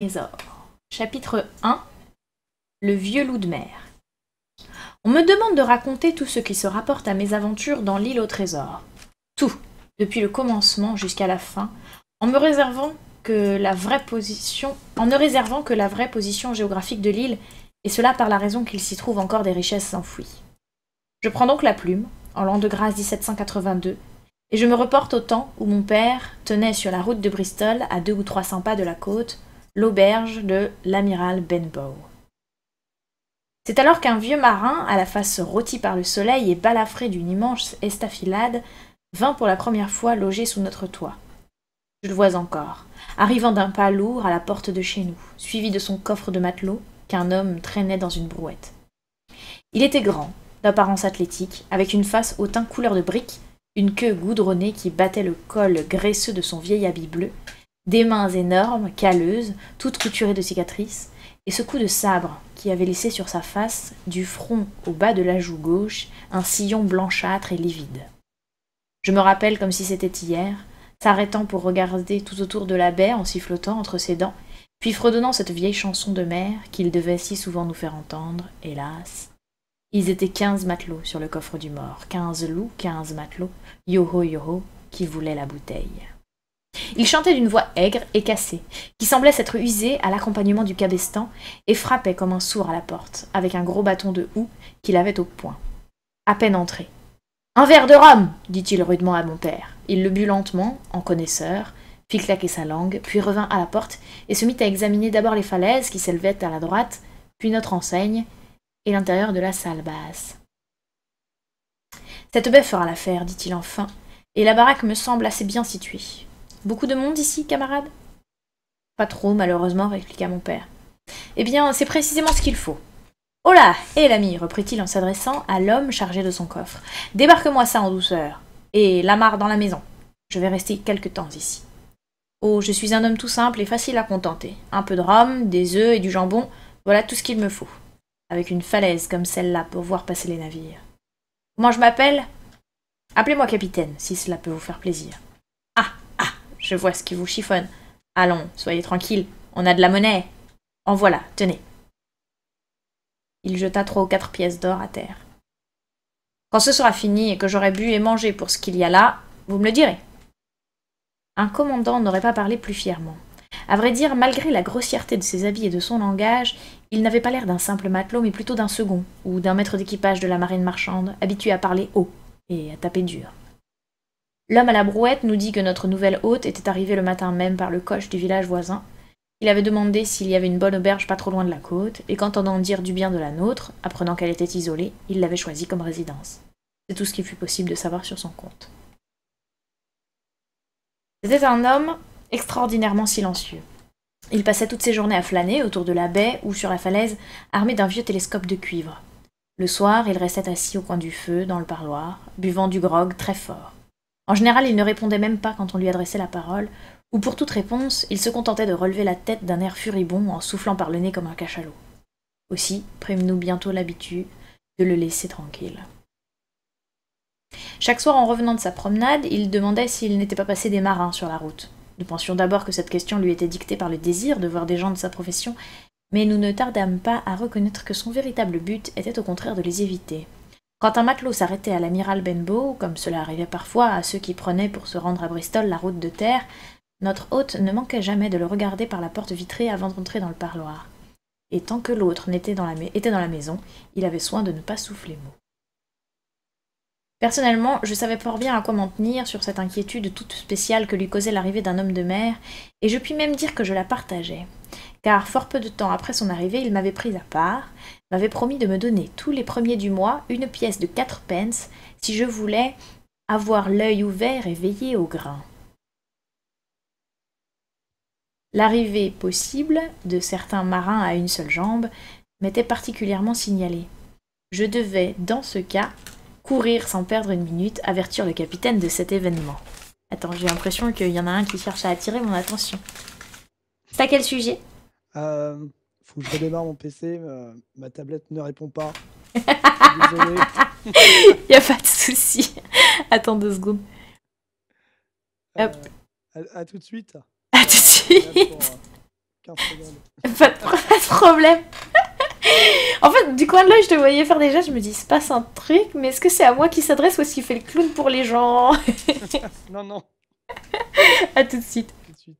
Trésor. Chapitre 1. Le vieux loup de mer. On me demande de raconter tout ce qui se rapporte à mes aventures dans l'île au trésor. Tout, depuis le commencement jusqu'à la fin, en ne réservant que la vraie position géographique de l'île, et cela par la raison qu'il s'y trouve encore des richesses enfouies. Je prends donc la plume, en l'an de grâce 1782, et je me reporte au temps où mon père tenait sur la route de Bristol, à 200 ou 300 pas de la côte, l'auberge de l'amiral Benbow. C'est alors qu'un vieux marin, à la face rôtie par le soleil et balafré d'une immense estafilade, vint pour la première fois loger sous notre toit. Je le vois encore, arrivant d'un pas lourd à la porte de chez nous, suivi de son coffre de matelot qu'un homme traînait dans une brouette. Il était grand, d'apparence athlétique, avec une face au teint couleur de brique, une queue goudronnée qui battait le col graisseux de son vieil habit bleu, des mains énormes, calleuses, toutes couturées de cicatrices, et ce coup de sabre qui avait laissé sur sa face, du front au bas de la joue gauche, un sillon blanchâtre et livide. Je me rappelle comme si c'était hier, s'arrêtant pour regarder tout autour de la baie en sifflotant entre ses dents, puis fredonnant cette vieille chanson de mer qu'il devait si souvent nous faire entendre, hélas. Ils étaient 15 matelots sur le coffre du mort, 15 loups, 15 matelots, yoho yoho, qui voulaient la bouteille. Il chantait d'une voix aigre et cassée, qui semblait s'être usée à l'accompagnement du cabestan, et frappait comme un sourd à la porte, avec un gros bâton de houx qu'il avait au poing. À peine entré. « Un verre de rhum !» dit-il rudement à mon père. Il le but lentement, en connaisseur, fit claquer sa langue, puis revint à la porte, et se mit à examiner d'abord les falaises qui s'élevaient à la droite, puis notre enseigne, et l'intérieur de la salle basse. « Cette baie fera l'affaire, dit-il enfin, et la baraque me semble assez bien située. Beaucoup de monde ici, camarade ? Pas trop, malheureusement, répliqua mon père. Eh bien, c'est précisément ce qu'il faut. Oh là, hé l'ami, reprit-il en s'adressant à l'homme chargé de son coffre. Débarque-moi ça en douceur. Et l'amarre dans la maison. Je vais rester quelque temps ici. Oh, je suis un homme tout simple et facile à contenter. Un peu de rhum, des œufs et du jambon, voilà tout ce qu'il me faut. Avec une falaise comme celle-là pour voir passer les navires. Comment je m'appelle ? Appelez-moi capitaine, si cela peut vous faire plaisir. Je vois ce qui vous chiffonne. Allons, soyez tranquille, on a de la monnaie. En voilà, tenez. Il jeta 3 ou 4 pièces d'or à terre. Quand ce sera fini et que j'aurai bu et mangé pour ce qu'il y a là, vous me le direz. Un commandant n'aurait pas parlé plus fièrement. À vrai dire, malgré la grossièreté de ses habits et de son langage, il n'avait pas l'air d'un simple matelot, mais plutôt d'un second, ou d'un maître d'équipage de la marine marchande, habitué à parler haut et à taper dur. L'homme à la brouette nous dit que notre nouvelle hôte était arrivée le matin même par le coche du village voisin. Il avait demandé s'il y avait une bonne auberge pas trop loin de la côte, et qu'entendant dire du bien de la nôtre, apprenant qu'elle était isolée, il l'avait choisie comme résidence. C'est tout ce qu'il fut possible de savoir sur son compte. C'était un homme extraordinairement silencieux. Il passait toutes ses journées à flâner autour de la baie ou sur la falaise, armé d'un vieux télescope de cuivre. Le soir, il restait assis au coin du feu, dans le parloir, buvant du grog très fort. En général, il ne répondait même pas quand on lui adressait la parole, ou pour toute réponse, il se contentait de relever la tête d'un air furibond en soufflant par le nez comme un cachalot. Aussi, prîmes-nous bientôt l'habitude de le laisser tranquille. Chaque soir, en revenant de sa promenade, il demandait s'il n'était pas passé des marins sur la route. Nous pensions d'abord que cette question lui était dictée par le désir de voir des gens de sa profession, mais nous ne tardâmes pas à reconnaître que son véritable but était au contraire de les éviter. Quand un matelot s'arrêtait à l'amiral Benbow, comme cela arrivait parfois à ceux qui prenaient pour se rendre à Bristol la route de terre, notre hôte ne manquait jamais de le regarder par la porte vitrée avant d'entrer dans le parloir. Et tant que l'autre était dans la maison, il avait soin de ne pas souffler mot. Personnellement, je savais fort bien à quoi m'en tenir sur cette inquiétude toute spéciale que lui causait l'arrivée d'un homme de mer, et je puis même dire que je la partageais. Car fort peu de temps après son arrivée, il m'avait pris à part, m'avait promis de me donner tous les premiers du mois une pièce de 4 pence si je voulais avoir l'œil ouvert et veiller au grain. L'arrivée possible de certains marins à une seule jambe m'était particulièrement signalée. Je devais, dans ce cas, courir sans perdre une minute, avertir le capitaine de cet événement. Attends, j'ai l'impression qu'il y en a un qui cherche à attirer mon attention. C'est à quel sujet ? Faut que je redémarre mon PC, ma tablette ne répond pas. Désolé. Y a pas de souci. Attends 2 secondes. Hop. À tout de suite. À tout de suite. 15 secondes. Pas de problème. En fait, du coin de l'œil, je te voyais faire des gestes, je me dis, il se passe un truc, mais est-ce que c'est à moi qui s'adresse ou est-ce qu'il fait le clown pour les gens? Non, non, À tout de suite. tout de suite.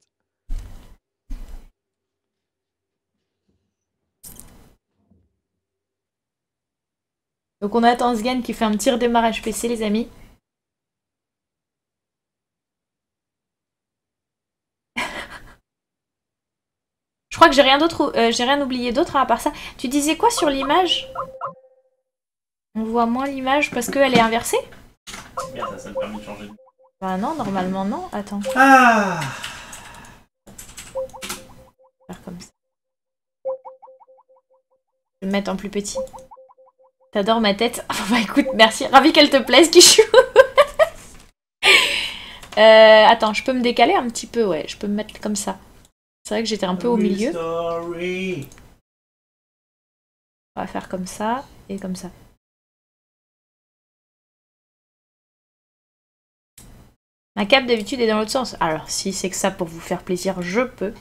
Donc on attend Sgan qui fait un petit redémarrage PC, les amis. Je crois que j'ai rien d'autre, j'ai rien oublié d'autre à part ça. Tu disais quoi sur l'image? On voit moins l'image parce qu'elle est inversée? Merde, ça me permet de changer. Bah non, normalement non. Attends. Ah! Faire comme ça. Je vais me mettre en plus petit. T'adores ma tête? Oh, bah écoute, merci. Ravi qu'elle te plaise, Kichou. Attends, je peux me décaler un petit peu, ouais. Je peux me mettre comme ça. C'est vrai que j'étais un peu au milieu. Story. On va faire comme ça et comme ça. Ma cape d'habitude est dans l'autre sens. Alors, si c'est que ça pour vous faire plaisir, je peux.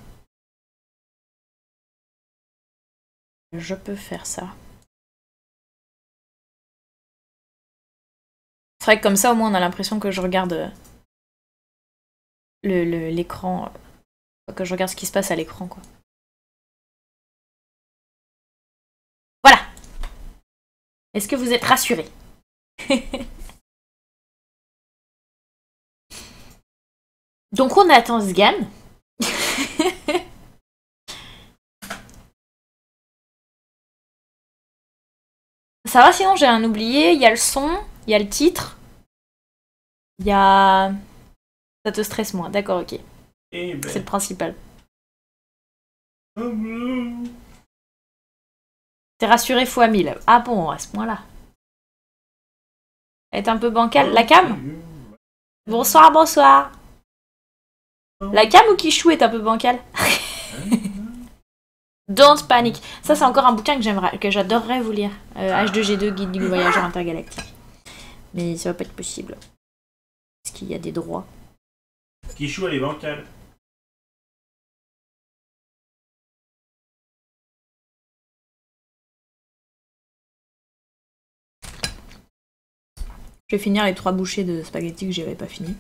Je peux faire ça. C'est vrai que comme ça, au moins, on a l'impression que je regarde l'écran. Que je regarde ce qui se passe à l'écran, quoi. Voilà. Est-ce que vous êtes rassurés? Donc on attend Sgan. Ça va sinon, j'ai un oublié. Il y a le son, il y a le titre. Il y a... Ça te stresse moins, d'accord, ok. Eh ben. C'est le principal. T'es rassuré fois 1000. Ah bon, à ce point-là. Elle est un peu bancale. La cam? Bonsoir, bonsoir. La cam ou Kichou est un peu bancale? Don't panic. Ça, c'est encore un bouquin que j'adorerais vous lire. H2G2, Guide du voyageur intergalactique. Mais ça va pas être possible. Parce qu'il y a des droits. Kichou, elle est bancale. Je vais finir les 3 bouchées de spaghettis que j'avais pas fini.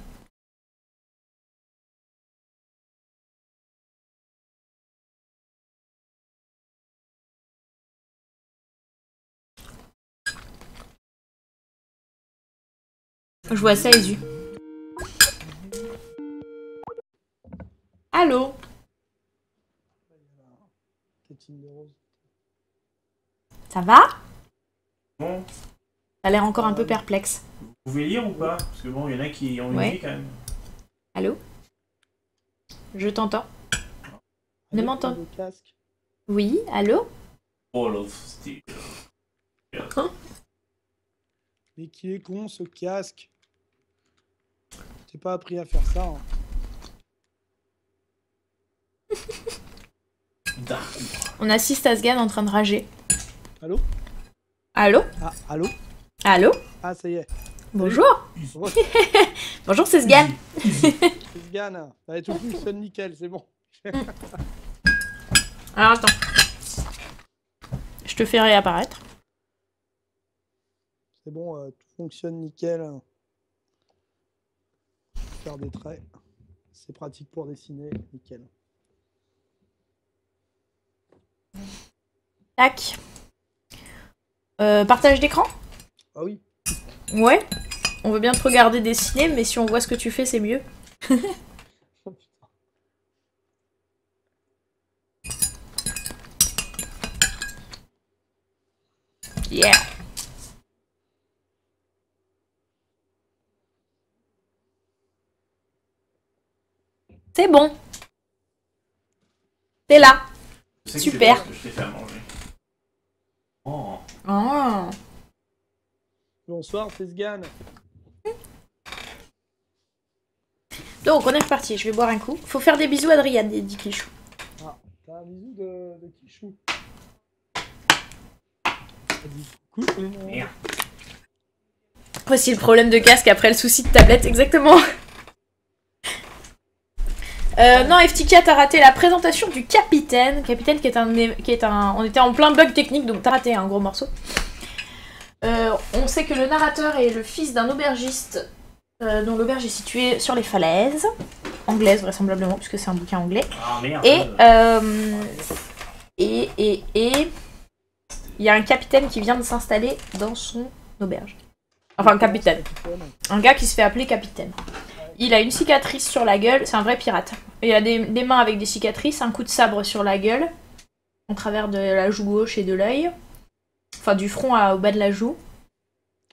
Je vois ça, Isu. Allô? Tétine de rose. Ça va? Bon, T'as l'air encore un peu perplexe. vous pouvez lire ou pas? Parce que bon, il y en a qui ont une Ouais. vie quand même. Allô? Je t'entends. Ne Allô, m'entends. le casque. Oui, allô? All of Steel. Mais qui est con ce casque. T'es pas appris à faire ça. Hein. Dark. On assiste à Sgan en train de rager. Allô? Allô? Ah, allô? Allô? Ah, ça y est. Bonjour? Oh, Bonjour, c'est Sgan. c'est Sgan. Allez, tout fonctionne nickel, c'est bon. Alors attends. Je te fais réapparaître. C'est bon, tout fonctionne nickel. Faire des traits. C'est pratique pour dessiner, nickel. Tac. Partage d'écran? Ah oui. Ouais. On veut bien te regarder dessiner, mais si on voit ce que tu fais, c'est mieux. Oh, putain. Yeah. C'est bon. T'es là. Je sais que Super. c'est parce que je t'ai fait à manger. Oh. Oh. Bonsoir, c'est Sgan. Donc, on est reparti. Je vais boire un coup. Faut faire des bisous à Adrien, dit Kichou. Ah, t'as un bisou de Kichou. Elle dit coucou tout le monde. Merde. Voici le problème de casque après le souci de tablette, exactement. Non, FTK, t'as raté la présentation du capitaine. Capitaine qui est un... On était en plein bug technique, donc t'as raté un gros morceau. On sait que le narrateur est le fils d'un aubergiste dont l'auberge est située sur les falaises. Anglaise, vraisemblablement, puisque c'est un bouquin anglais. Ah merde. Et il y a un capitaine qui vient de s'installer dans son auberge. Enfin, un capitaine. Un gars qui se fait appeler capitaine. Il a une cicatrice sur la gueule, c'est un vrai pirate. Il a des mains avec des cicatrices, un coup de sabre sur la gueule, en travers de la joue gauche et de l'œil. Enfin, du front au bas de la joue.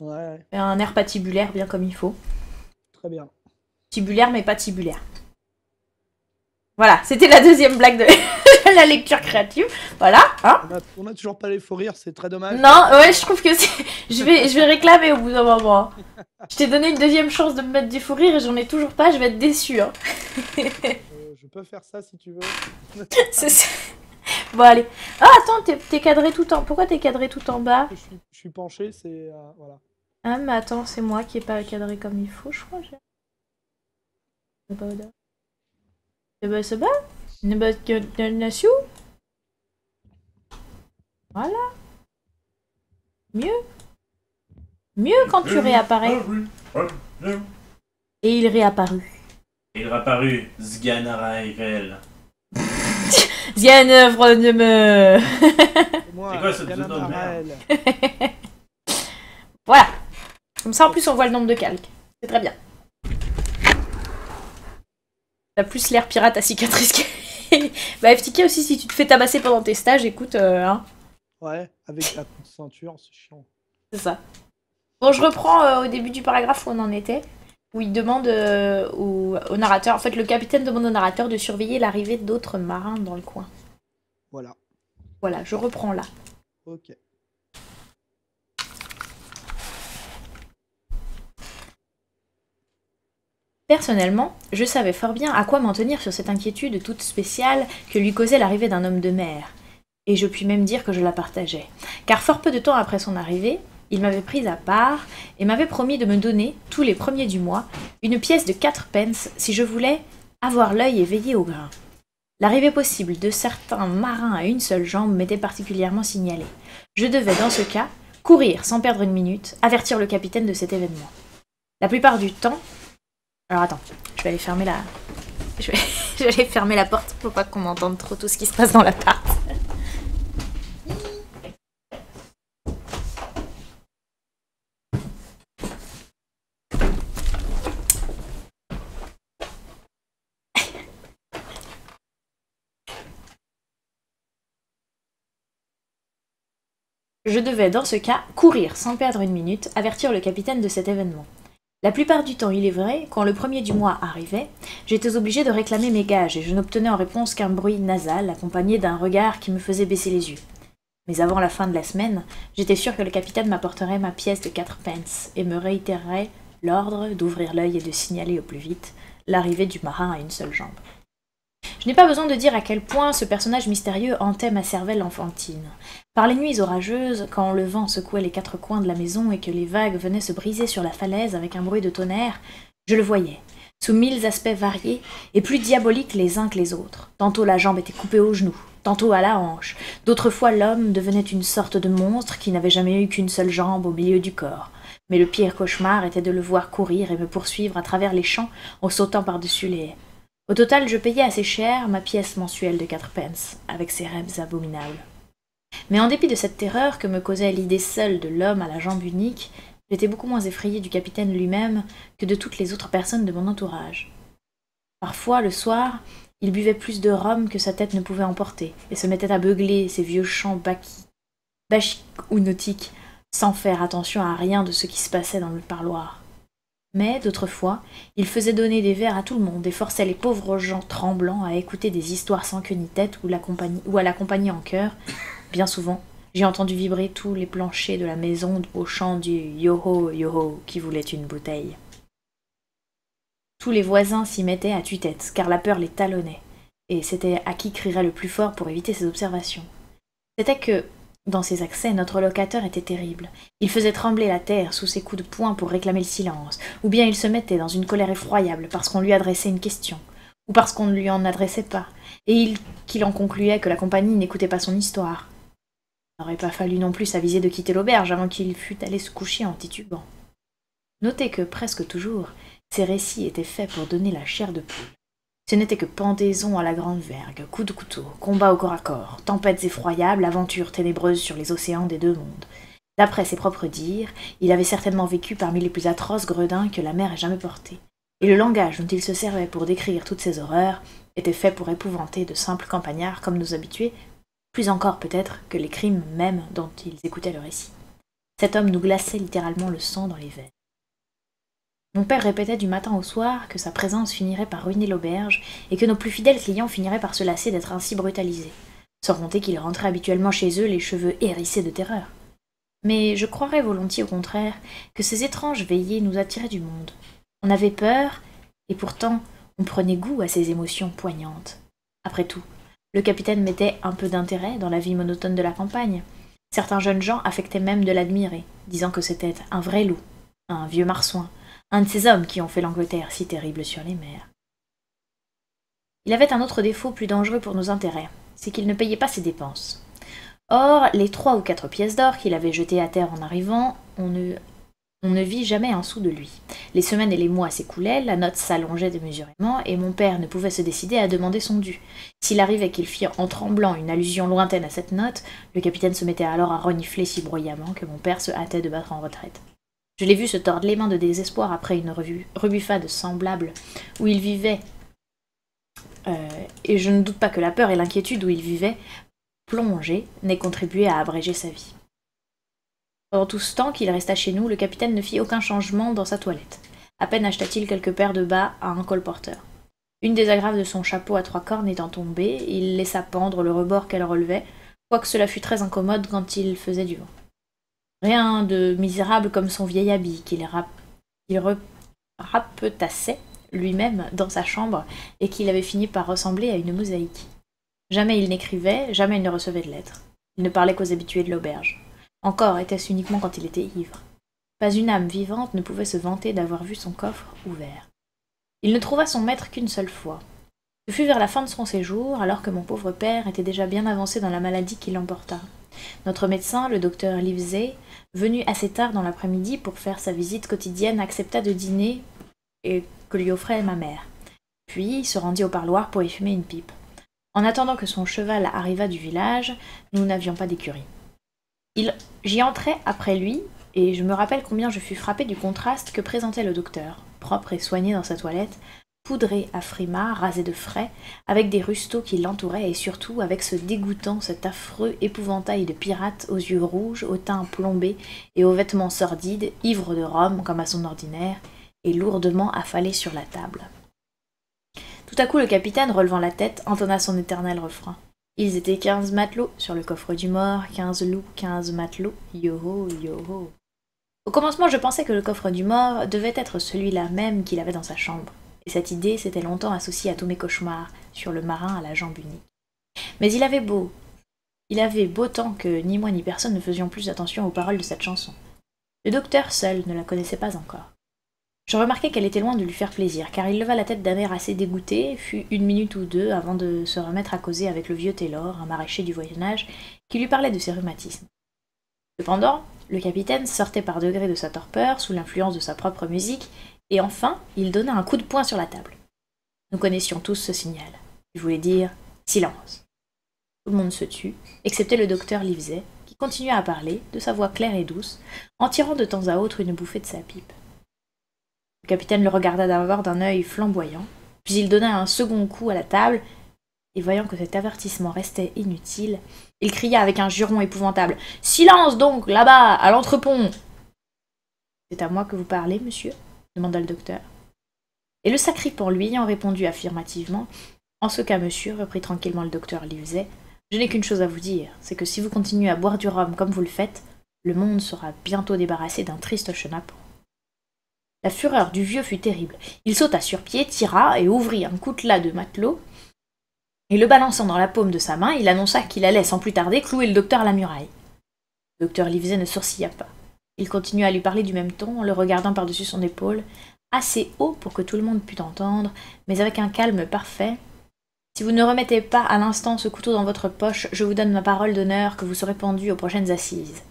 Ouais, Et un air patibulaire, bien comme il faut. très bien. Tibulaire, mais pas tibulaire. Voilà, c'était la deuxième blague de la lecture créative. Voilà, hein. On a toujours pas les faux rires, c'est très dommage. Non, ouais, je trouve que c'est... Je vais réclamer au bout d'un moment. Je t'ai donné une deuxième chance de me mettre du fou rire et j'en ai toujours pas, je vais être déçue. Hein. Je peux faire ça si tu veux. Bon, allez. Ah, attends, t'es cadré tout en... Pourquoi t'es cadré tout en bas? Je suis penché, c'est... voilà. Ah, mais attends, c'est moi qui ai pas cadré comme il faut, je crois. C'est pas là. C'est bon? Voilà. Mieux quand tu réapparais. Et il réapparut. Il réapparut Sganaraïvel. Zianœuvre ne me... Moi, C'est quoi ce Gamin pseudo de Marel. Voilà. Comme ça, en plus, on voit le nombre de calques. C'est très bien. T'as plus l'air pirate à cicatrice que... Bah, FTK aussi, si tu te fais tabasser pendant tes stages, écoute, hein. Ouais, avec la coup de ceinture, c'est chiant. C'est ça. Bon, je reprends au début du paragraphe où on en était, où il demande au narrateur, en fait, le capitaine demande au narrateur de surveiller l'arrivée d'autres marins dans le coin. Voilà. Voilà, je reprends là. Ok. Personnellement, je savais fort bien à quoi m'en tenir sur cette inquiétude toute spéciale que lui causait l'arrivée d'un homme de mer. Et je puis même dire que je la partageais. Car fort peu de temps après son arrivée, il m'avait prise à part et m'avait promis de me donner, tous les premiers du mois, une pièce de 4 pence si je voulais avoir l'œil éveillé au grain. L'arrivée possible de certains marins à une seule jambe m'était particulièrement signalée. Je devais, dans ce cas, courir sans perdre une minute, avertir le capitaine de cet événement. La plupart du temps... Alors attends, je vais aller fermer la... Je vais aller fermer la porte pour pas qu'on m'entende trop tout ce qui se passe dans l'appart. Je devais, dans ce cas, courir sans perdre une minute, avertir le capitaine de cet événement. La plupart du temps, il est vrai, quand le premier du mois arrivait, j'étais obligée de réclamer mes gages et je n'obtenais en réponse qu'un bruit nasal accompagné d'un regard qui me faisait baisser les yeux. Mais avant la fin de la semaine, j'étais sûre que le capitaine m'apporterait ma pièce de 4 pence et me réitérerait l'ordre d'ouvrir l'œil et de signaler au plus vite l'arrivée du marin à une seule jambe. Je n'ai pas besoin de dire à quel point ce personnage mystérieux hantait ma cervelle enfantine. Par les nuits orageuses, quand le vent secouait les 4 coins de la maison et que les vagues venaient se briser sur la falaise avec un bruit de tonnerre, je le voyais, sous 1000 aspects variés et plus diaboliques les uns que les autres. Tantôt la jambe était coupée au genou, tantôt à la hanche, d'autres fois l'homme devenait une sorte de monstre qui n'avait jamais eu qu'une seule jambe au milieu du corps. Mais le pire cauchemar était de le voir courir et me poursuivre à travers les champs en sautant par-dessus les haies. Au total, je payais assez cher ma pièce mensuelle de 4 pence, avec ses rêves abominables. Mais en dépit de cette terreur que me causait l'idée seule de l'homme à la jambe unique, j'étais beaucoup moins effrayée du capitaine lui-même que de toutes les autres personnes de mon entourage. Parfois, le soir, il buvait plus de rhum que sa tête ne pouvait emporter, et se mettait à beugler ses vieux chants bachiques ou nautiques, sans faire attention à rien de ce qui se passait dans le parloir. Mais, d'autres fois, il faisait donner des verres à tout le monde et forçait les pauvres gens tremblants à écouter des histoires sans queue ni tête ou à l'accompagner en chœur. Bien souvent, j'ai entendu vibrer tous les planchers de la maison au chant du « Yo-ho, yo-ho » qui voulait une bouteille. Tous les voisins s'y mettaient à tue-tête, car la peur les talonnait, et c'était à qui crierait le plus fort pour éviter ces observations. C'était que, dans ses accès, notre locateur était terrible. Il faisait trembler la terre sous ses coups de poing pour réclamer le silence, ou bien il se mettait dans une colère effroyable parce qu'on lui adressait une question, ou parce qu'on ne lui en adressait pas, et qu'il en concluait que la compagnie n'écoutait pas son histoire. Il n'aurait pas fallu non plus s'aviser de quitter l'auberge avant qu'il fût allé se coucher en titubant. Notez que, presque toujours, ces récits étaient faits pour donner la chair de poule. Ce n'était que pendaison à la grande vergue, coups de couteau, combats au corps à corps, tempêtes effroyables, aventures ténébreuses sur les océans des deux mondes. D'après ses propres dires, il avait certainement vécu parmi les plus atroces gredins que la mer ait jamais portés, et le langage dont il se servait pour décrire toutes ces horreurs était fait pour épouvanter de simples campagnards comme nos habitués, plus encore peut-être que les crimes mêmes dont ils écoutaient le récit. Cet homme nous glaçait littéralement le sang dans les veines. Mon père répétait du matin au soir que sa présence finirait par ruiner l'auberge et que nos plus fidèles clients finiraient par se lasser d'être ainsi brutalisés, sans compter qu'il rentrait habituellement chez eux les cheveux hérissés de terreur. Mais je croirais volontiers au contraire que ces étranges veillées nous attiraient du monde. On avait peur, et pourtant on prenait goût à ces émotions poignantes. Après tout, le capitaine mettait un peu d'intérêt dans la vie monotone de la campagne. Certains jeunes gens affectaient même de l'admirer, disant que c'était un vrai loup, un vieux marsouin, un de ces hommes qui ont fait l'Angleterre si terrible sur les mers. Il avait un autre défaut plus dangereux pour nos intérêts, c'est qu'il ne payait pas ses dépenses. Or, les 3 ou 4 pièces d'or qu'il avait jetées à terre en arrivant, on ne vit jamais un sou de lui. Les semaines et les mois s'écoulaient, la note s'allongeait démesurément, et mon père ne pouvait se décider à demander son dû. S'il arrivait qu'il fît en tremblant une allusion lointaine à cette note, le capitaine se mettait alors à renifler si bruyamment que mon père se hâtait de battre en retraite. Je l'ai vu se tordre les mains de désespoir après une rebuffade semblable où il vivait, et je ne doute pas que la peur et l'inquiétude où il vivait, plongé, n'aient contribué à abréger sa vie. Pendant tout ce temps qu'il resta chez nous, le capitaine ne fit aucun changement dans sa toilette. À peine acheta-t-il quelques paires de bas à un colporteur. Une des agrafes de son chapeau à 3 cornes étant tombée, il laissa pendre le rebord qu'elle relevait, quoique cela fût très incommode quand il faisait du vent. Rien de misérable comme son vieil habit qu'il rapetassait lui-même dans sa chambre et qu'il avait fini par ressembler à une mosaïque. Jamais il n'écrivait, jamais il ne recevait de lettres. Il ne parlait qu'aux habitués de l'auberge. Encore était-ce uniquement quand il était ivre. Pas une âme vivante ne pouvait se vanter d'avoir vu son coffre ouvert. Il ne trouva son maître qu'une seule fois. Ce fut vers la fin de son séjour, alors que mon pauvre père était déjà bien avancé dans la maladie qui l'emporta. Notre médecin, le docteur Livesey, venu assez tard dans l'après-midi pour faire sa visite quotidienne, accepta de dîner et que lui offrait ma mère. Puis se rendit au parloir pour y fumer une pipe. En attendant que son cheval arrivât du village, nous n'avions pas d'écurie. J'y entrai après lui, et je me rappelle combien je fus frappé du contraste que présentait le docteur, propre et soigné dans sa toilette, poudré à frimas, rasé de frais, avec des rustaux qui l'entouraient et surtout avec ce dégoûtant, cet affreux épouvantail de pirate aux yeux rouges, au teint plombé et aux vêtements sordides, ivre de rhum comme à son ordinaire, et lourdement affalé sur la table. Tout à coup le capitaine, relevant la tête, entonna son éternel refrain. Ils étaient 15 matelots sur le coffre du mort, 15 loups, 15 matelots, yo-ho, yo-ho. Au commencement, je pensais que le coffre du mort devait être celui-là même qu'il avait dans sa chambre, et cette idée s'était longtemps associée à tous mes cauchemars sur le marin à la jambe unique. Mais il avait beau temps que ni moi ni personne ne faisions plus attention aux paroles de cette chanson. Le docteur seul ne la connaissait pas encore. Je remarquai qu'elle était loin de lui faire plaisir, car il leva la tête d'un air assez dégoûté, fut 1 minute ou 2 avant de se remettre à causer avec le vieux Taylor, un maraîcher du Voisinage, qui lui parlait de ses rhumatismes. Cependant, le capitaine sortait par degrés de sa torpeur, sous l'influence de sa propre musique, et enfin, il donna un coup de poing sur la table. Nous connaissions tous ce signal. Il voulait dire « silence ». Tout le monde se tut, excepté le docteur Livesey, qui continua à parler, de sa voix claire et douce, en tirant de temps à autre une bouffée de sa pipe. Le capitaine le regarda d'abord d'un œil flamboyant, puis il donna un second coup à la table, et voyant que cet avertissement restait inutile, il cria avec un juron épouvantable « Silence donc, là-bas, à l'entrepont !»« C'est à moi que vous parlez, monsieur ?» demanda le docteur. Et le sacripant lui ayant répondu affirmativement, « En ce cas, monsieur, reprit tranquillement le docteur Livesey, je n'ai qu'une chose à vous dire, c'est que si vous continuez à boire du rhum comme vous le faites, le monde sera bientôt débarrassé d'un triste chenapan. » La fureur du vieux fut terrible. Il sauta sur pied, tira et ouvrit un coutelas de matelot, et le balançant dans la paume de sa main, il annonça qu'il allait sans plus tarder clouer le docteur à la muraille. Le docteur Livesey ne sourcilla pas. Il continua à lui parler du même ton, en le regardant par-dessus son épaule, assez haut pour que tout le monde pût entendre, mais avec un calme parfait. « Si vous ne remettez pas à l'instant ce couteau dans votre poche, je vous donne ma parole d'honneur que vous serez pendu aux prochaines assises. »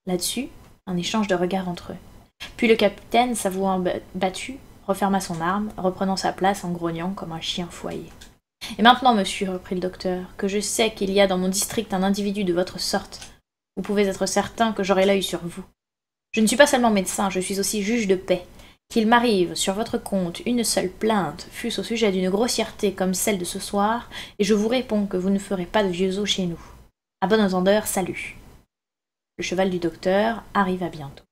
Là-dessus, un échange de regards entre eux. Puis le capitaine, s'avouant battu, referma son arme, reprenant sa place en grognant comme un chien fouaillé. « Et maintenant, monsieur, reprit le docteur, que je sais qu'il y a dans mon district un individu de votre sorte, vous pouvez être certain que j'aurai l'œil sur vous. Je ne suis pas seulement médecin, je suis aussi juge de paix. Qu'il m'arrive sur votre compte une seule plainte, fût-ce au sujet d'une grossièreté comme celle de ce soir, et je vous réponds que vous ne ferez pas de vieux os chez nous. À bon entendeur, salut. » Le cheval du docteur arriva bientôt.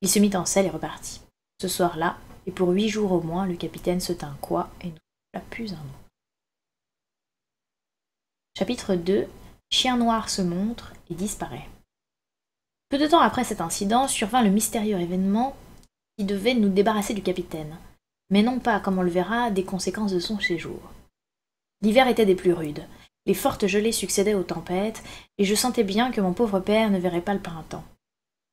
Il se mit en selle et repartit. Ce soir-là, et pour 8 jours au moins, le capitaine se tint coi et ne souffla plus un mot. Chapitre 2. Chien noir se montre et disparaît. Peu de temps après cet incident, survint le mystérieux événement qui devait nous débarrasser du capitaine, mais non pas, comme on le verra, des conséquences de son séjour. L'hiver était des plus rudes, les fortes gelées succédaient aux tempêtes, et je sentais bien que mon pauvre père ne verrait pas le printemps.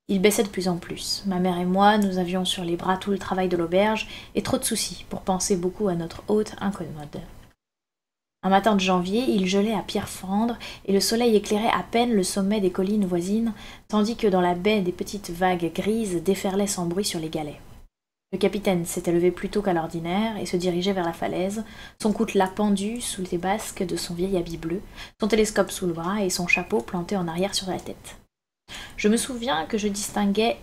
Il baissait de plus en plus. Ma mère et moi, nous avions sur les bras tout le travail de l'auberge, et trop de soucis pour penser beaucoup à notre hôte incommode. Un matin de janvier, il gelait à pierre fendre, et le soleil éclairait à peine le sommet des collines voisines, tandis que dans la baie des petites vagues grises déferlaient sans bruit sur les galets. Le capitaine s'était levé plus tôt qu'à l'ordinaire et se dirigeait vers la falaise, son coutelas pendu sous les basques de son vieil habit bleu, son télescope sous le bras et son chapeau planté en arrière sur la tête. Je me souviens que je distinguais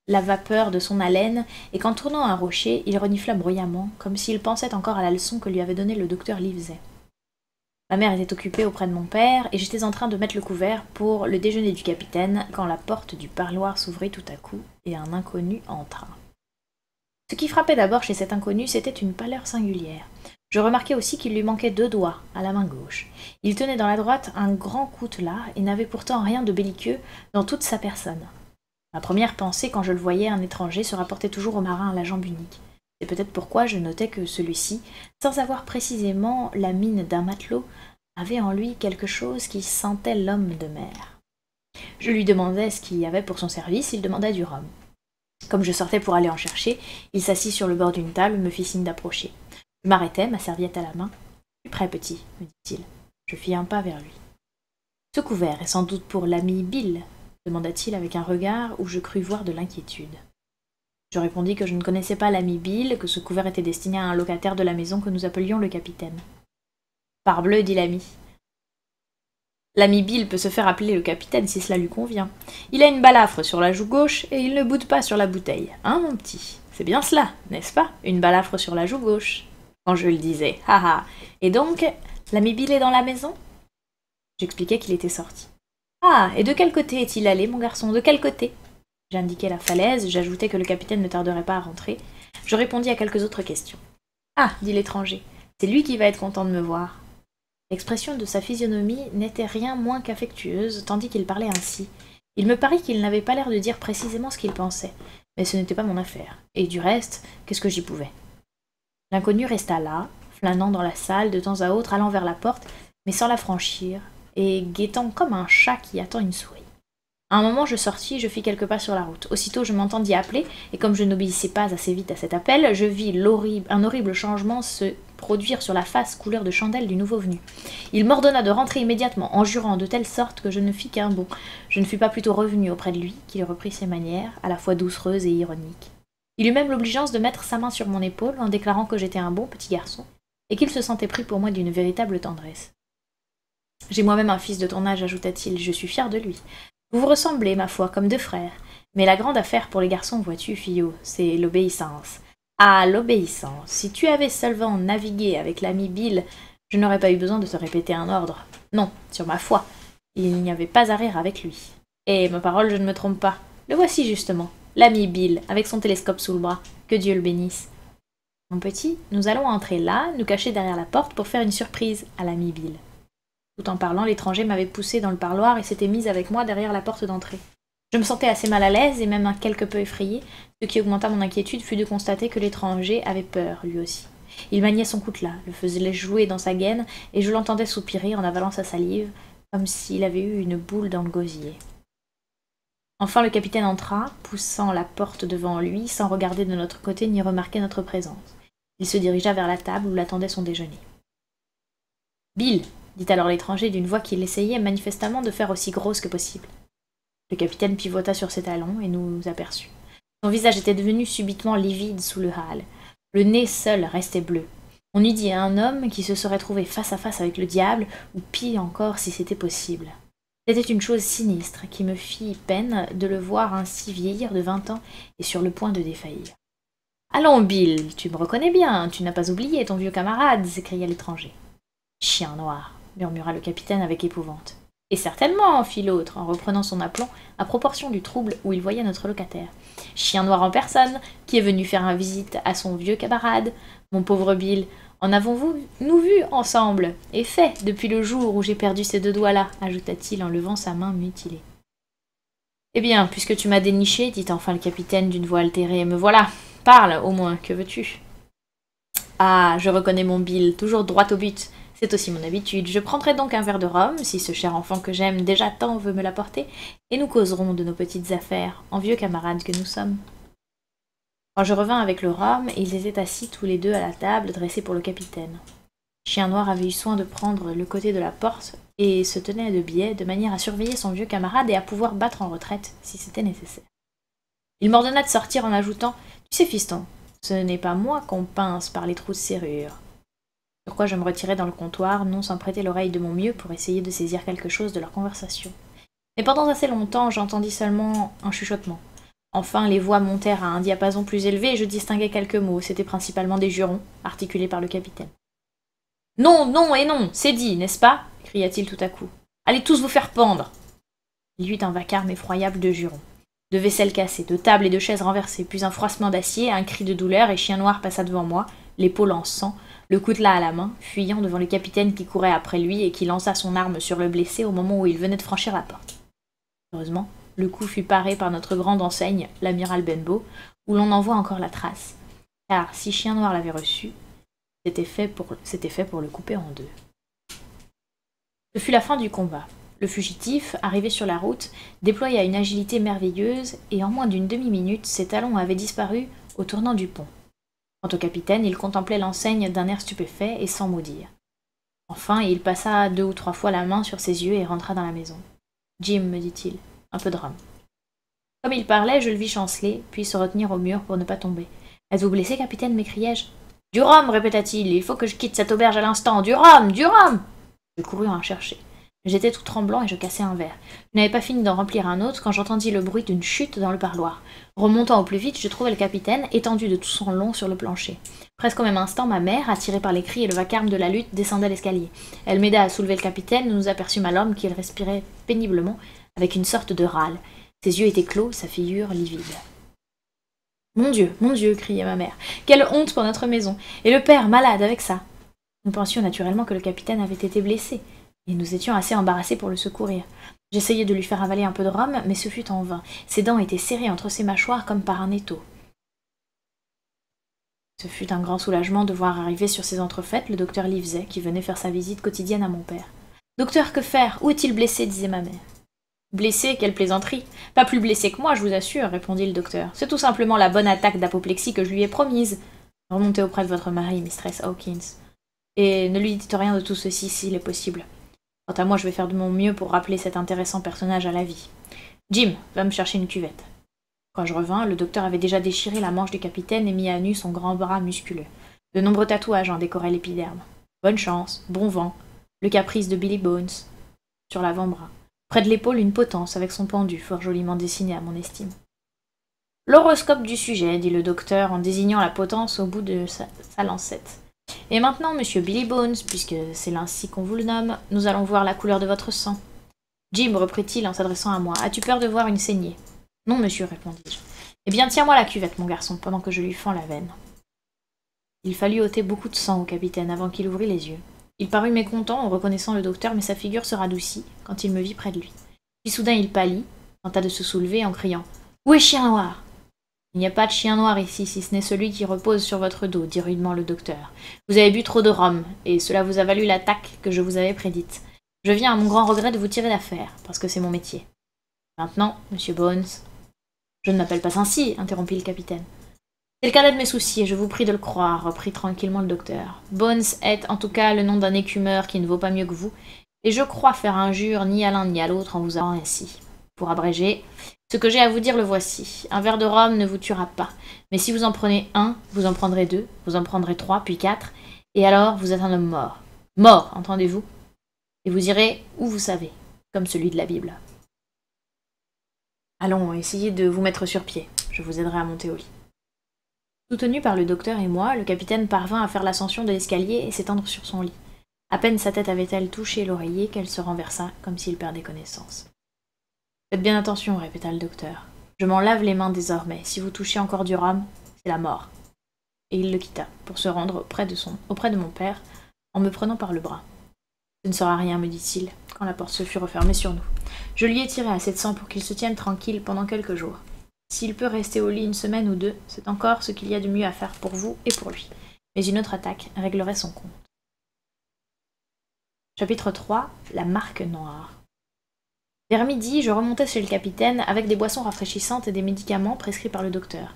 la vapeur de son haleine, et qu'en tournant un rocher, il renifla bruyamment, comme s'il pensait encore à la leçon que lui avait donnée le docteur Livesey. Ma mère était occupée auprès de mon père, et j'étais en train de mettre le couvert pour le déjeuner du capitaine, quand la porte du parloir s'ouvrit tout à coup, et un inconnu entra. Ce qui frappait d'abord chez cet inconnu, c'était une pâleur singulière. Je remarquai aussi qu'il lui manquait 2 doigts, à la main gauche. Il tenait dans la droite un grand coutelas, et n'avait pourtant rien de belliqueux dans toute sa personne. Ma première pensée, quand je le voyais, un étranger, se rapportait toujours au marin à la jambe unique. C'est peut-être pourquoi je notais que celui-ci, sans avoir précisément la mine d'un matelot, avait en lui quelque chose qui sentait l'homme de mer. Je lui demandais ce qu'il y avait pour son service, il demanda du rhum. Comme je sortais pour aller en chercher, il s'assit sur le bord d'une table et me fit signe d'approcher. Je m'arrêtai, ma serviette à la main. « Plus près, petit, me dit-il. » Je fis un pas vers lui. « Ce couvert est sans doute pour l'ami Bill ?» demanda-t-il avec un regard où je crus voir de l'inquiétude. Je répondis que je ne connaissais pas l'ami Bill, que ce couvert était destiné à un locataire de la maison que nous appelions le capitaine. « Parbleu, dit l'ami. L'ami Bill peut se faire appeler le capitaine si cela lui convient. Il a une balafre sur la joue gauche et il ne boude pas sur la bouteille. Hein, mon petit? C'est bien cela, n'est-ce pas? Une balafre sur la joue gauche. Quand je le disais, haha. Et donc, l'ami Bill est dans la maison? J'expliquai qu'il était sorti. Ah, et de quel côté est-il allé, mon garçon? De quel côté? J'indiquai la falaise, j'ajoutai que le capitaine ne tarderait pas à rentrer. Je répondis à quelques autres questions. Ah, dit l'étranger, c'est lui qui va être content de me voir. L'expression de sa physionomie n'était rien moins qu'affectueuse, tandis qu'il parlait ainsi. Il me parut qu'il n'avait pas l'air de dire précisément ce qu'il pensait, mais ce n'était pas mon affaire. Et du reste, qu'est-ce que j'y pouvais? L'inconnu resta là, flânant dans la salle, de temps à autre allant vers la porte, mais sans la franchir, et guettant comme un chat qui attend une souris. À un moment, je sortis, je fis quelques pas sur la route. Aussitôt, je m'entendis appeler, et comme je n'obéissais pas assez vite à cet appel, je vis un horrible changement se produire sur la face couleur de chandelle du nouveau venu. Il m'ordonna de rentrer immédiatement, en jurant de telle sorte que je ne fis qu'un bond. Je ne fus pas plutôt revenu auprès de lui, qu'il reprit ses manières, à la fois doucereuses et ironiques. Il eut même l'obligeance de mettre sa main sur mon épaule, en déclarant que j'étais un bon petit garçon, et qu'il se sentait pris pour moi d'une véritable tendresse. « J'ai moi-même un fils de ton âge, ajouta-t-il, je suis fier de lui. Vous vous ressemblez, ma foi, comme 2 frères. Mais la grande affaire pour les garçons, vois-tu, fillot, c'est l'obéissance. Ah, l'obéissance. Si tu avais seulement navigué avec l'ami Bill, je n'aurais pas eu besoin de te répéter un ordre. Non, sur ma foi, il n'y avait pas à rire avec lui. Et ma parole, je ne me trompe pas. Le voici justement, l'ami Bill, avec son télescope sous le bras. Que Dieu le bénisse. Mon petit, nous allons entrer là, nous cacher derrière la porte pour faire une surprise à l'ami Bill. Tout en parlant, l'étranger m'avait poussé dans le parloir et s'était mise avec moi derrière la porte d'entrée. Je me sentais assez mal à l'aise et même quelque peu effrayée. Ce qui augmenta mon inquiétude fut de constater que l'étranger avait peur, lui aussi. Il maniait son coutelas, le faisait jouer dans sa gaine, et je l'entendais soupirer en avalant sa salive, comme s'il avait eu une boule dans le gosier. Enfin le capitaine entra, poussant la porte devant lui, sans regarder de notre côté ni remarquer notre présence. Il se dirigea vers la table où l'attendait son déjeuner. « Bill !» dit alors l'étranger d'une voix qu'il essayait manifestement de faire aussi grosse que possible. Le capitaine pivota sur ses talons et nous aperçut. Son visage était devenu subitement livide sous le hâle. Le nez seul restait bleu. On eût dit à un homme qui se serait trouvé face à face avec le diable, ou pire encore si c'était possible. C'était une chose sinistre qui me fit peine de le voir ainsi vieillir de 20 ans et sur le point de défaillir. « Allons, Bill, tu me reconnais bien, tu n'as pas oublié ton vieux camarade !» s'écria l'étranger. « Chien noir !» murmura le capitaine avec épouvante. « Et certainement !» fit l'autre, en reprenant son aplomb à proportion du trouble où il voyait notre locataire. « Chien noir en personne, qui est venu faire une visite à son vieux camarade. Mon pauvre Bill, en avons-nous vu ensemble, et fait, depuis le jour où j'ai perdu ces 2 doigts-là, ajouta-t-il en levant sa main mutilée. Eh bien, puisque tu m'as déniché, dit enfin le capitaine d'une voix altérée, me voilà. Parle, au moins, que veux-tu? Ah, je reconnais mon Bill, toujours droit au but. C'est aussi mon habitude. Je prendrai donc un verre de rhum, si ce cher enfant que j'aime déjà tant veut me l'apporter, et nous causerons de nos petites affaires, en vieux camarades que nous sommes. Quand je revins avec le rhum, ils étaient assis tous les deux à la table dressée pour le capitaine. Chien Noir avait eu soin de prendre le côté de la porte et se tenait de biais, de manière à surveiller son vieux camarade et à pouvoir battre en retraite, si c'était nécessaire. Il m'ordonna de sortir en ajoutant « Tu sais, fiston, ce n'est pas moi qu'on pince par les trous de serrure. » Sur quoi je me retirai dans le comptoir, non sans prêter l'oreille de mon mieux pour essayer de saisir quelque chose de leur conversation. Mais pendant assez longtemps, j'entendis seulement un chuchotement. Enfin, les voix montèrent à un diapason plus élevé et je distinguai quelques mots. C'étaient principalement des jurons, articulés par le capitaine. « Non, non et non, c'est dit, n'est-ce pas » cria-t-il tout à coup. « Allez tous vous faire pendre !» Il y eut un vacarme effroyable de jurons. De vaisselle cassée, de tables et de chaises renversées, puis un froissement d'acier, un cri de douleur, et Chien Noir passa devant moi, l'épaule en sang, le coutelas à la main, fuyant devant le capitaine qui courait après lui et qui lança son arme sur le blessé au moment où il venait de franchir la porte. Heureusement, le coup fut paré par notre grande enseigne, l'amiral Benbow, où l'on en voit encore la trace, car si Chien Noir l'avait reçu, c'était fait pour le couper en 2. Ce fut la fin du combat. Le fugitif, arrivé sur la route, déploya une agilité merveilleuse, et en moins d'une demi-minute, ses talons avaient disparu au tournant du pont. Quant au capitaine, il contemplait l'enseigne d'un air stupéfait et sans mot dire. Enfin, il passa 2 ou 3 fois la main sur ses yeux et rentra dans la maison. « Jim, me dit-il, un peu de rhum. » Comme il parlait, je le vis chanceler, puis se retenir au mur pour ne pas tomber. « Êtes-vous blessé, capitaine » m'écriai-je. « Du rhum » répéta-t-il, « il faut que je quitte cette auberge à l'instant. Du rhum, du rhum !» Je courus en chercher. J'étais tout tremblant et je cassai un verre. Je n'avais pas fini d'en remplir un autre quand j'entendis le bruit d'une chute dans le parloir. Remontant au plus vite, je trouvai le capitaine, étendu de tout son long sur le plancher. Presque au même instant, ma mère, attirée par les cris et le vacarme de la lutte, descendait l'escalier. Elle m'aida à soulever le capitaine, nous nous aperçûmes à l'homme qu'il respirait péniblement, avec une sorte de râle. Ses yeux étaient clos, sa figure livide. « Mon Dieu !» criait ma mère. « Quelle honte pour notre maison! Et le père, malade, avec ça !» Nous pensions naturellement que le capitaine avait été blessé, et nous étions assez embarrassés pour le secourir. J'essayai de lui faire avaler un peu de rhum, mais ce fut en vain. Ses dents étaient serrées entre ses mâchoires comme par un étau. Ce fut un grand soulagement de voir arriver sur ces entrefaites le docteur Livesey, qui venait faire sa visite quotidienne à mon père. « Docteur, que faire? Où est-il blessé ?» disait ma mère. « Blessé? Quelle plaisanterie! Pas plus blessé que moi, je vous assure, répondit le docteur. C'est tout simplement la bonne attaque d'apoplexie que je lui ai promise. Remontez auprès de votre mari, Mistress Hawkins, et ne lui dites rien de tout ceci s'il est possible. Quant à moi, je vais faire de mon mieux pour rappeler cet intéressant personnage à la vie. Jim, va me chercher une cuvette. » Quand je revins, le docteur avait déjà déchiré la manche du capitaine et mis à nu son grand bras musculeux. De nombreux tatouages en décoraient l'épiderme. Bonne chance, bon vent, le caprice de Billy Bones sur l'avant-bras. Près de l'épaule, une potence avec son pendu, fort joliment dessiné à mon estime. « L'horoscope du sujet, » dit le docteur en désignant la potence au bout de sa lancette. « Et maintenant, monsieur Billy Bones, puisque c'est ainsi qu'on vous le nomme, nous allons voir la couleur de votre sang. »« Jim, reprit-il en s'adressant à moi, as-tu peur de voir une saignée ?»« Non, monsieur, répondis-je. »« Eh bien, tiens-moi la cuvette, mon garçon, pendant que je lui fends la veine. » Il fallut ôter beaucoup de sang au capitaine avant qu'il ouvrît les yeux. Il parut mécontent en reconnaissant le docteur, mais sa figure se radoucit quand il me vit près de lui. Puis soudain il pâlit, tenta de se soulever en criant « Où est Chien Noir ?» « Il n'y a pas de chien noir ici, si ce n'est celui qui repose sur votre dos, dit rudement le docteur. Vous avez bu trop de rhum, et cela vous a valu l'attaque que je vous avais prédite. Je viens à mon grand regret de vous tirer d'affaire, parce que c'est mon métier. Maintenant, monsieur Bones... Je ne m'appelle pas ainsi, interrompit le capitaine. C'est le cadet de mes soucis, et je vous prie de le croire, reprit tranquillement le docteur. Bones est en tout cas le nom d'un écumeur qui ne vaut pas mieux que vous, et je crois faire injure ni à l'un ni à l'autre en vous appelant ainsi. Pour abréger, ce que j'ai à vous dire le voici. Un verre de rhum ne vous tuera pas, mais si vous en prenez un, vous en prendrez 2, vous en prendrez 3, puis 4, et alors vous êtes un homme mort. Mort, entendez-vous? Et vous irez où vous savez, comme celui de la Bible. Allons, essayez de vous mettre sur pied, je vous aiderai à monter au lit. Soutenu par le docteur et moi, le capitaine parvint à faire l'ascension de l'escalier et s'étendre sur son lit. À peine sa tête avait-elle touché l'oreiller qu'elle se renversa comme s'il perdait connaissance. « Faites bien attention, répéta le docteur. Je m'en lave les mains désormais. Si vous touchez encore du rhum, c'est la mort. » Et il le quitta, pour se rendre auprès de mon père, en me prenant par le bras. « Ce ne sera rien, me dit-il, quand la porte se fut refermée sur nous. Je lui ai tiré assez de sang pour qu'il se tienne tranquille pendant quelques jours. S'il peut rester au lit une semaine ou 2, c'est encore ce qu'il y a de mieux à faire pour vous et pour lui. Mais une autre attaque réglerait son compte. » Chapitre 3. La marque noire. Vers midi, je remontais chez le capitaine avec des boissons rafraîchissantes et des médicaments prescrits par le docteur.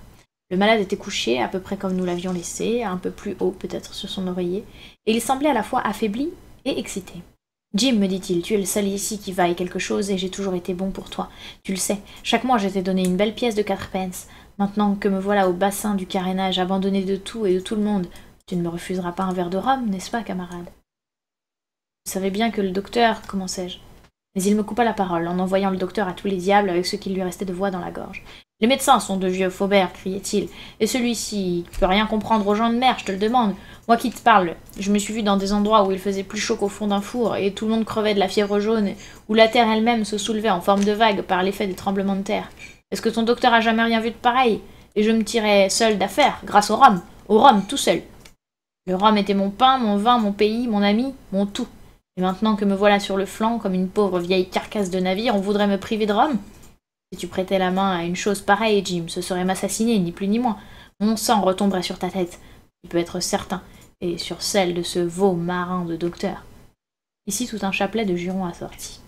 Le malade était couché, à peu près comme nous l'avions laissé, un peu plus haut peut-être sur son oreiller, et il semblait à la fois affaibli et excité. « Jim, me dit-il, tu es le seul ici qui vaille quelque chose et j'ai toujours été bon pour toi. Tu le sais, chaque mois je t'ai donné une belle pièce de 4 pence. Maintenant que me voilà au bassin du carénage, abandonné de tout et de tout le monde, tu ne me refuseras pas un verre de rhum, n'est-ce pas, camarade ?» Vous savez bien que le docteur, commençai-je. Mais il me coupa la parole, en envoyant le docteur à tous les diables avec ce qu'il lui restait de voix dans la gorge. « Les médecins sont de vieux faubert, criait-il, et celui-ci, qui peut rien comprendre aux gens de mer, je te le demande. Moi qui te parle, je me suis vu dans des endroits où il faisait plus chaud qu'au fond d'un four, et tout le monde crevait de la fièvre jaune, où la terre elle-même se soulevait en forme de vague par l'effet des tremblements de terre. Est-ce que ton docteur a jamais rien vu de pareil? Et je me tirais seul d'affaire, grâce au rhum tout seul. Le rhum était mon pain, mon vin, mon pays, mon ami, mon tout. Et maintenant que me voilà sur le flanc, comme une pauvre vieille carcasse de navire, on voudrait me priver de rhum? Si tu prêtais la main à une chose pareille, Jim, ce serait m'assassiner, ni plus ni moins. Mon sang retomberait sur ta tête, tu peux être certain, et sur celle de ce veau marin de docteur. Ici, tout un chapelet de jurons assortis.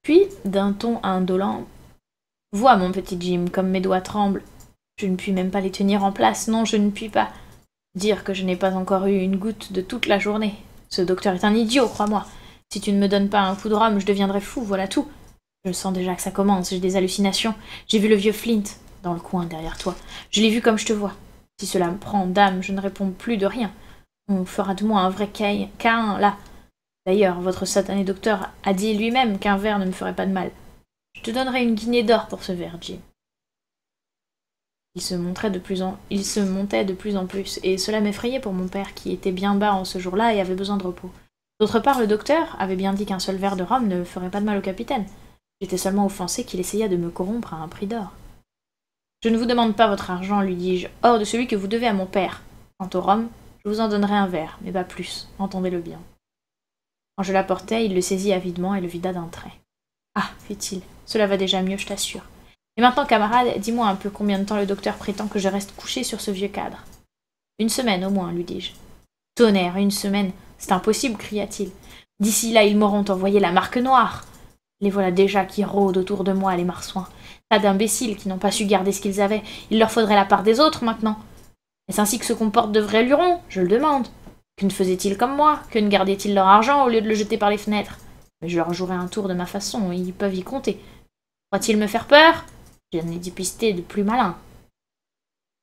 Puis, d'un ton indolent, « Vois, mon petit Jim, comme mes doigts tremblent. Je ne puis même pas les tenir en place, non, je ne puis pas. Dire que je n'ai pas encore eu une goutte de toute la journée. Ce docteur est un idiot, crois-moi. Si tu ne me donnes pas un coup de rhum, je deviendrai fou, voilà tout. Je sens déjà que ça commence, j'ai des hallucinations. J'ai vu le vieux Flint, dans le coin derrière toi. Je l'ai vu comme je te vois. Si cela me prend, dame, je ne réponds plus de rien. On fera de moi un vrai Caïn, là. D'ailleurs, votre satané docteur a dit lui-même qu'un verre ne me ferait pas de mal. Je te donnerai une guinée d'or pour ce verre, Jim. » Il se montait de plus en plus, et cela m'effrayait pour mon père, qui était bien bas en ce jour-là et avait besoin de repos. D'autre part, le docteur avait bien dit qu'un seul verre de rhum ne ferait pas de mal au capitaine. J'étais seulement offensé qu'il essayât de me corrompre à un prix d'or. « Je ne vous demande pas votre argent, lui dis-je, hors de celui que vous devez à mon père. Quant au rhum, je vous en donnerai un verre, mais pas plus, entendez-le bien. » Quand je l'apportai, il le saisit avidement et le vida d'un trait. « Ah, fit-il, cela va déjà mieux, je t'assure. Et maintenant, camarade, dis-moi un peu combien de temps le docteur prétend que je reste couché sur ce vieux cadre. »« Une semaine au moins, lui dis-je. »« Tonnerre, une semaine, c'est impossible, cria-t-il. D'ici là, ils m'auront envoyé la marque noire. Les voilà déjà qui rôdent autour de moi, les marsouins. Tas d'imbéciles qui n'ont pas su garder ce qu'ils avaient. Il leur faudrait la part des autres, maintenant. Est-ce ainsi que se comportent de vrais lurons? Je le demande. Que ne faisaient-ils comme moi? Que ne gardaient-ils leur argent au lieu de le jeter par les fenêtres? Mais je leur jouerai un tour de ma façon, ils peuvent y compter. Croient-ils me faire peur? J'en ai dépisté de plus malins. »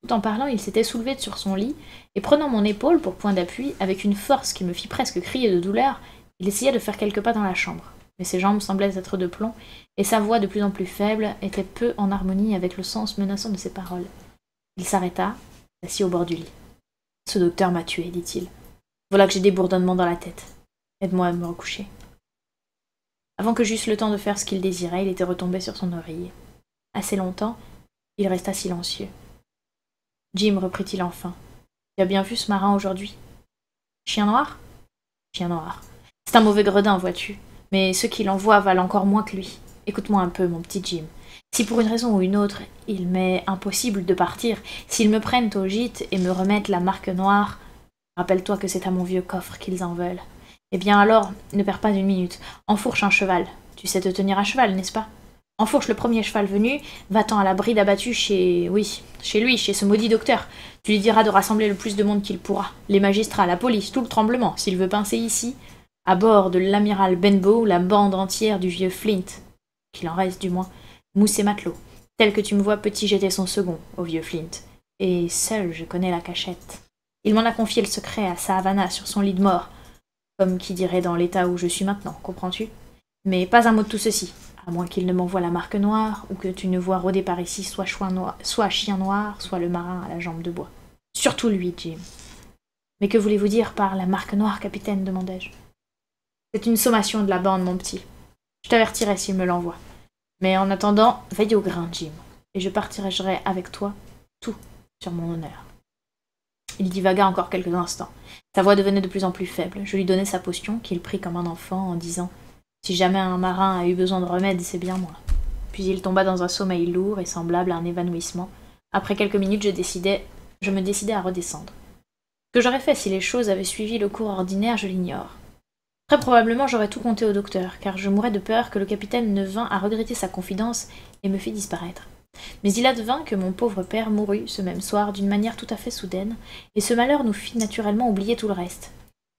Tout en parlant, il s'était soulevé sur son lit, et prenant mon épaule pour point d'appui, avec une force qui me fit presque crier de douleur, il essaya de faire quelques pas dans la chambre. Mais ses jambes semblaient être de plomb, et sa voix, de plus en plus faible, était peu en harmonie avec le sens menaçant de ses paroles. Il s'arrêta, s'assit au bord du lit. « Ce docteur m'a tué, dit-il. Voilà que j'ai des bourdonnements dans la tête. Aide-moi à me recoucher. » Avant que j'eusse le temps de faire ce qu'il désirait, il était retombé sur son oreiller. Assez longtemps, il resta silencieux. « Jim, reprit-il enfin, tu as bien vu ce marin aujourd'hui? Chien noir? Chien noir. C'est un mauvais gredin, vois-tu, mais ceux qui l'envoient valent encore moins que lui. Écoute-moi un peu, mon petit Jim. Si pour une raison ou une autre, il m'est impossible de partir, s'ils me prennent au gîte et me remettent la marque noire, rappelle-toi que c'est à mon vieux coffre qu'ils en veulent. Eh bien alors, ne perds pas une minute, enfourche un cheval. Tu sais te tenir à cheval, n'est-ce pas? Enfourche le premier cheval venu, va-t'en à la bride abattue chez lui, chez ce maudit docteur. Tu lui diras de rassembler le plus de monde qu'il pourra. Les magistrats, la police, tout le tremblement, s'il veut pincer ici. À bord de l'amiral Benbow, la bande entière du vieux Flint, qu'il en reste du moins, mousse et matelot, tel que tu me vois petit jeter son second, au vieux Flint. Et seul je connais la cachette. Il m'en a confié le secret à sa Havana sur son lit de mort, comme qui dirait dans l'état où je suis maintenant, comprends-tu? Mais pas un mot de tout ceci, à moins qu'il ne m'envoie la marque noire, ou que tu ne vois rôder par ici soit chien noir, soit le marin à la jambe de bois. Surtout lui, Jim. Mais que voulez-vous dire par la marque noire, capitaine, demandai-je. C'est une sommation de la bande, mon petit. Je t'avertirai s'il me l'envoie. Mais en attendant, veille au grain, Jim, et je partagerai avec toi tout sur mon honneur. Il divagua encore quelques instants. Sa voix devenait de plus en plus faible. Je lui donnai sa potion, qu'il prit comme un enfant, en disant « Si jamais un marin a eu besoin de remède, c'est bien moi. » Puis il tomba dans un sommeil lourd et semblable à un évanouissement. Après quelques minutes, je me décidai à redescendre. Ce que j'aurais fait si les choses avaient suivi le cours ordinaire, je l'ignore. Très probablement, j'aurais tout conté au docteur, car je mourais de peur que le capitaine ne vînt à regretter sa confidence et me fît disparaître. Mais il advint que mon pauvre père mourut ce même soir d'une manière tout à fait soudaine, et ce malheur nous fit naturellement oublier tout le reste.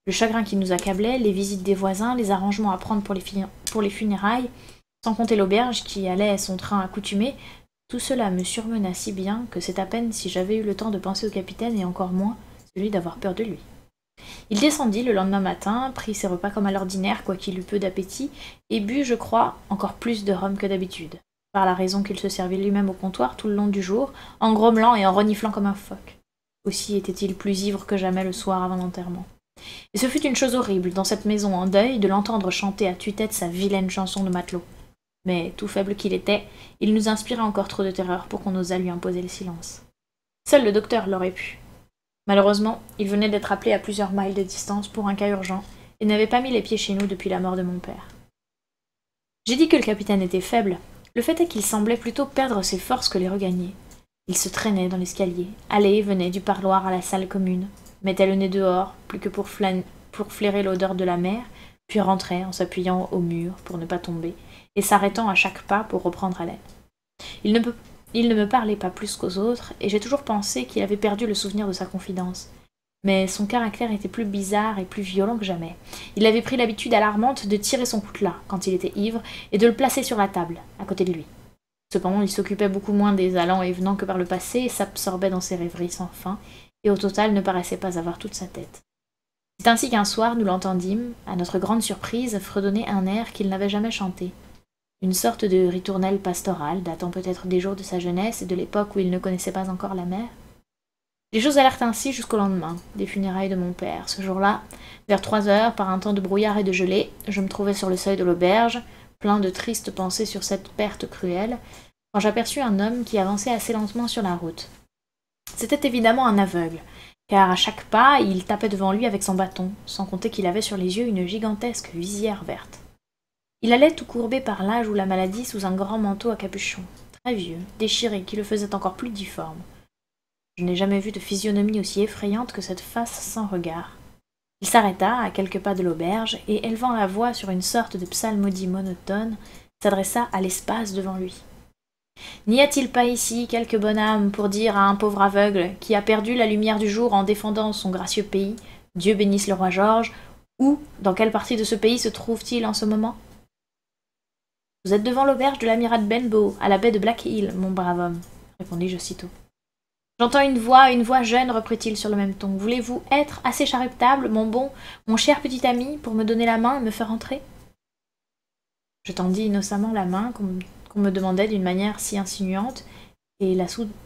Le chagrin qui nous accablait, les visites des voisins, les arrangements à prendre pour les funérailles, sans compter l'auberge qui allait son train accoutumé, tout cela me surmena si bien que c'est à peine si j'avais eu le temps de penser au capitaine et encore moins celui d'avoir peur de lui. Il descendit le lendemain matin, prit ses repas comme à l'ordinaire, quoiqu'il eût peu d'appétit, et but, je crois, encore plus de rhum que d'habitude, par la raison qu'il se servit lui-même au comptoir tout le long du jour, en grommelant et en reniflant comme un phoque. Aussi était-il plus ivre que jamais le soir avant l'enterrement. Et ce fut une chose horrible, dans cette maison en deuil, de l'entendre chanter à tue-tête sa vilaine chanson de matelot. Mais, tout faible qu'il était, il nous inspirait encore trop de terreur pour qu'on osât lui imposer le silence. Seul le docteur l'aurait pu. Malheureusement, il venait d'être appelé à plusieurs miles de distance pour un cas urgent, et n'avait pas mis les pieds chez nous depuis la mort de mon père. J'ai dit que le capitaine était faible. Le fait est qu'il semblait plutôt perdre ses forces que les regagner. Il se traînait dans l'escalier, allait et venait du parloir à la salle commune, mettait le nez dehors, plus que pour flairer l'odeur de la mer, puis rentrait en s'appuyant au mur pour ne pas tomber, et s'arrêtant à chaque pas pour reprendre haleine. Il ne me parlait pas plus qu'aux autres, et j'ai toujours pensé qu'il avait perdu le souvenir de sa confidence. Mais son caractère était plus bizarre et plus violent que jamais. Il avait pris l'habitude alarmante de tirer son coutelas, quand il était ivre, et de le placer sur la table, à côté de lui. Cependant, il s'occupait beaucoup moins des allants et venants que par le passé, et s'absorbait dans ses rêveries sans fin, et au total ne paraissait pas avoir toute sa tête. C'est ainsi qu'un soir, nous l'entendîmes, à notre grande surprise, fredonner un air qu'il n'avait jamais chanté. Une sorte de ritournelle pastorale, datant peut-être des jours de sa jeunesse et de l'époque où il ne connaissait pas encore la mer. Les choses allèrent ainsi jusqu'au lendemain, des funérailles de mon père. Ce jour-là, vers 3 heures, par un temps de brouillard et de gelée, je me trouvais sur le seuil de l'auberge, plein de tristes pensées sur cette perte cruelle, quand j'aperçus un homme qui avançait assez lentement sur la route. C'était évidemment un aveugle, car à chaque pas, il tapait devant lui avec son bâton, sans compter qu'il avait sur les yeux une gigantesque visière verte. Il allait tout courbé par l'âge ou la maladie sous un grand manteau à capuchon, très vieux, déchiré, qui le faisait encore plus difforme. Je n'ai jamais vu de physionomie aussi effrayante que cette face sans regard. Il s'arrêta à quelques pas de l'auberge, et élevant la voix sur une sorte de psalmodie monotone, s'adressa à l'espace devant lui. « N'y a-t-il pas ici quelque bonne âme pour dire à un pauvre aveugle qui a perdu la lumière du jour en défendant son gracieux pays, Dieu bénisse le roi George, où, dans quelle partie de ce pays se trouve-t-il en ce moment ? » « Vous êtes devant l'auberge de l'amiral Benbow, à la baie de Black Hill, mon brave homme, répondis-je aussitôt. J'entends une voix jeune, reprit-il sur le même ton. Voulez-vous être assez charitable, mon cher petit ami, pour me donner la main et me faire entrer ? Je tendis innocemment la main qu'on me demandait d'une manière si insinuante, et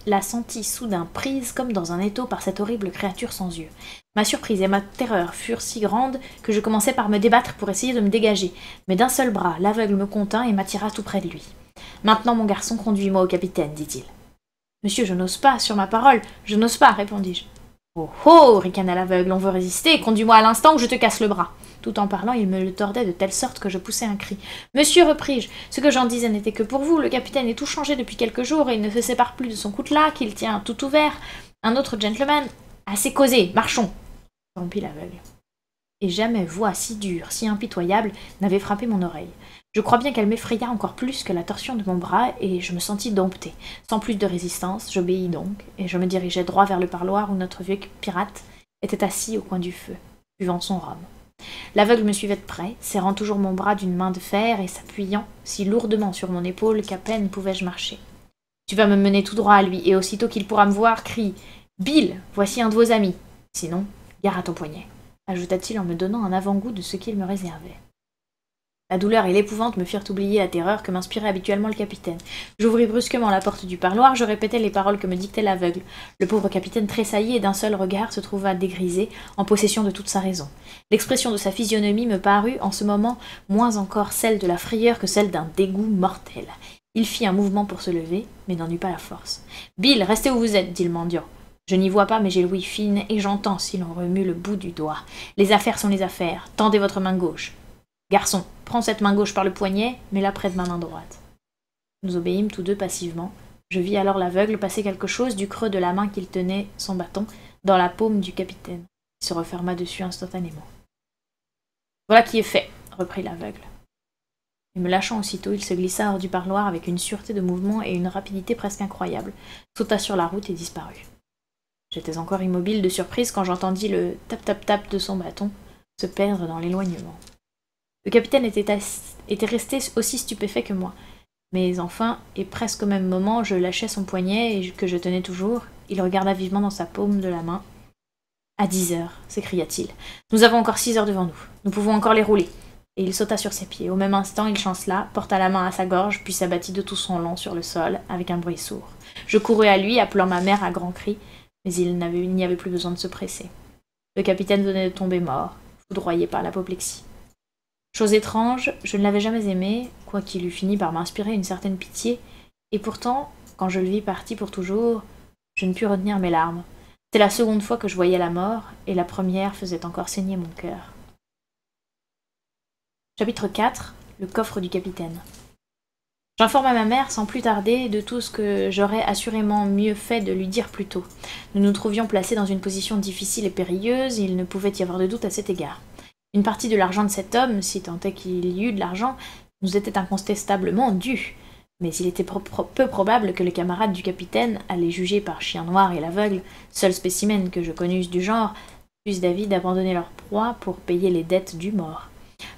la sentis soudain prise comme dans un étau par cette horrible créature sans yeux. Ma surprise et ma terreur furent si grandes que je commençai par me débattre pour essayer de me dégager, mais d'un seul bras, l'aveugle me contint et m'attira tout près de lui. « Maintenant, mon garçon, conduis-moi au capitaine, dit-il. »« Monsieur, je n'ose pas, sur ma parole, je n'ose pas, répondis-je. »« Oh oh, ricana l'aveugle, on veut résister, conduis-moi à l'instant ou je te casse le bras. » Tout en parlant, il me le tordait de telle sorte que je poussai un cri. « Monsieur, repris-je, ce que j'en disais n'était que pour vous, le capitaine est tout changé depuis quelques jours et il ne se sépare plus de son coutelas, qu'il tient tout ouvert. Un autre gentleman... Assez causé, marchons !» rompit l'aveugle. Et jamais voix si dure, si impitoyable, n'avait frappé mon oreille. Je crois bien qu'elle m'effraya encore plus que la torsion de mon bras, et je me sentis domptée. Sans plus de résistance, j'obéis donc, et je me dirigeai droit vers le parloir où notre vieux pirate était assis au coin du feu, buvant son rhum. L'aveugle me suivait de près, serrant toujours mon bras d'une main de fer et s'appuyant si lourdement sur mon épaule qu'à peine pouvais-je marcher. « Tu vas me mener tout droit à lui, et aussitôt qu'il pourra me voir, crie « Bill, voici un de vos amis. Sinon, gare à ton poignet », ajouta-t-il en me donnant un avant-goût de ce qu'il me réservait. La douleur et l'épouvante me firent oublier la terreur que m'inspirait habituellement le capitaine. J'ouvris brusquement la porte du parloir, je répétai les paroles que me dictait l'aveugle. Le pauvre capitaine tressaillit et d'un seul regard se trouva dégrisé, en possession de toute sa raison. L'expression de sa physionomie me parut, en ce moment, moins encore celle de la frayeur que celle d'un dégoût mortel. Il fit un mouvement pour se lever, mais n'en eut pas la force. « Bill, restez où vous êtes, dit le mendiant. Je n'y vois pas, mais j'ai l'ouïe fine, et j'entends si l'on remue le bout du doigt. Les affaires sont les affaires. Tendez votre main gauche. Garçon, prends cette main gauche par le poignet, mets-la près de ma main droite. » Nous obéîmes tous deux passivement. Je vis alors l'aveugle passer quelque chose du creux de la main qu'il tenait, son bâton, dans la paume du capitaine. Il se referma dessus instantanément. « Voilà qui est fait, » reprit l'aveugle. Et me lâchant aussitôt, il se glissa hors du parloir avec une sûreté de mouvement et une rapidité presque incroyable, sauta sur la route et disparut. J'étais encore immobile de surprise quand j'entendis le tap-tap-tap de son bâton se perdre dans l'éloignement. Le capitaine était resté aussi stupéfait que moi. Mais enfin, et presque au même moment, je lâchai son poignet et que je tenais toujours. Il regarda vivement dans sa paume de la main. « À 10 heures, s'écria-t-il. Nous avons encore 6 heures devant nous. Nous pouvons encore les rouler. » Et il sauta sur ses pieds. Au même instant, il chancela, porta la main à sa gorge, puis s'abattit de tout son long sur le sol, avec un bruit sourd. Je courus à lui, appelant ma mère à grands cris, mais il n'y avait plus besoin de se presser. Le capitaine venait de tomber mort, foudroyé par l'apoplexie. Chose étrange, je ne l'avais jamais aimé, quoiqu'il eût fini par m'inspirer une certaine pitié, et pourtant, quand je le vis parti pour toujours, je ne pus retenir mes larmes. C'était la seconde fois que je voyais la mort, et la première faisait encore saigner mon cœur. Chapitre 4. Le coffre du capitaine. J'informa ma mère sans plus tarder de tout ce que j'aurais assurément mieux fait de lui dire plus tôt. Nous nous trouvions placés dans une position difficile et périlleuse, il ne pouvait y avoir de doute à cet égard. Une partie de l'argent de cet homme, si tant est qu'il y eût de l'argent, nous était incontestablement due, mais il était peu probable que les camarades du capitaine, à les juger par Chien Noir et l'aveugle, seul spécimen que je connusse du genre, fussent d'avis d'abandonner leur proie pour payer les dettes du mort.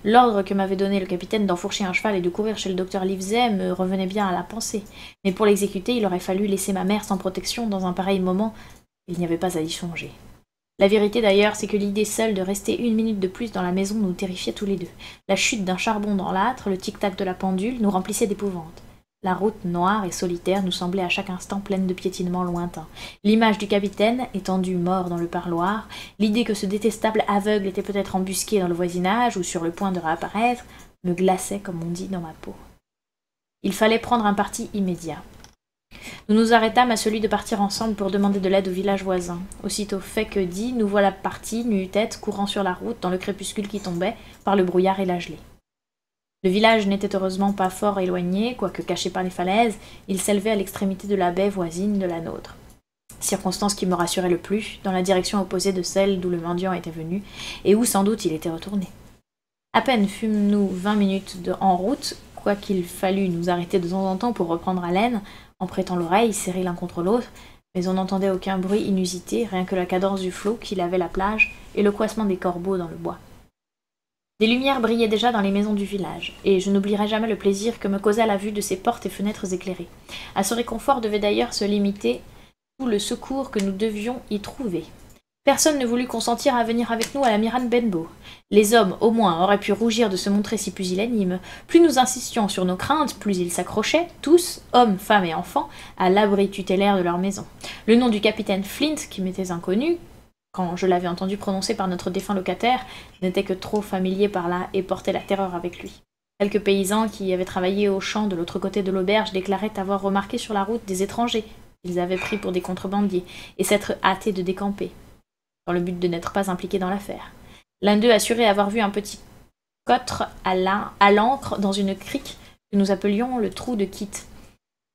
L'ordre que m'avait donné le capitaine d'enfourcher un cheval et de courir chez le docteur Livesey me revenait bien à la pensée, mais pour l'exécuter, il aurait fallu laisser ma mère sans protection dans un pareil moment. Il n'y avait pas à y songer. La vérité d'ailleurs, c'est que l'idée seule de rester 1 minute de plus dans la maison nous terrifiait tous les deux. La chute d'un charbon dans l'âtre, le tic-tac de la pendule, nous remplissait d'épouvante. La route noire et solitaire nous semblait à chaque instant pleine de piétinements lointains. L'image du capitaine, étendu mort dans le parloir, l'idée que ce détestable aveugle était peut-être embusqué dans le voisinage ou sur le point de réapparaître, me glaçait, comme on dit, dans ma peau. Il fallait prendre un parti immédiat. Nous nous arrêtâmes à celui de partir ensemble pour demander de l'aide au village voisin. Aussitôt fait que dit, nous voilà partis, nu-tête, courant sur la route dans le crépuscule qui tombait, par le brouillard et la gelée. Le village n'était heureusement pas fort éloigné, quoique caché par les falaises, il s'élevait à l'extrémité de la baie voisine de la nôtre. Circonstance qui me rassurait le plus, dans la direction opposée de celle d'où le mendiant était venu, et où sans doute il était retourné. À peine fûmes-nous 20 minutes en route, quoiqu'il fallut nous arrêter de temps en temps pour reprendre haleine, en prêtant l'oreille, serrés l'un contre l'autre, mais on n'entendait aucun bruit inusité, rien que la cadence du flot qui lavait la plage et le coincement des corbeaux dans le bois. Des lumières brillaient déjà dans les maisons du village, et je n'oublierai jamais le plaisir que me causa la vue de ces portes et fenêtres éclairées. À ce réconfort devait d'ailleurs se limiter tout le secours que nous devions y trouver. Personne ne voulut consentir à venir avec nous à l'amiral Benbow. Les hommes, au moins, auraient pu rougir de se montrer si pusillanimes. Plus nous insistions sur nos craintes, plus ils s'accrochaient, tous, hommes, femmes et enfants, à l'abri tutélaire de leur maison. Le nom du capitaine Flint, qui m'était inconnu, quand je l'avais entendu prononcer par notre défunt locataire, n'était que trop familier par là et portait la terreur avec lui. Quelques paysans qui avaient travaillé au champ de l'autre côté de l'auberge déclaraient avoir remarqué sur la route des étrangers qu'ils avaient pris pour des contrebandiers et s'être hâtés de décamper, dans le but de n'être pas impliqués dans l'affaire. L'un d'eux assurait avoir vu un petit cotre à l'ancre dans une crique que nous appelions le trou de Kit.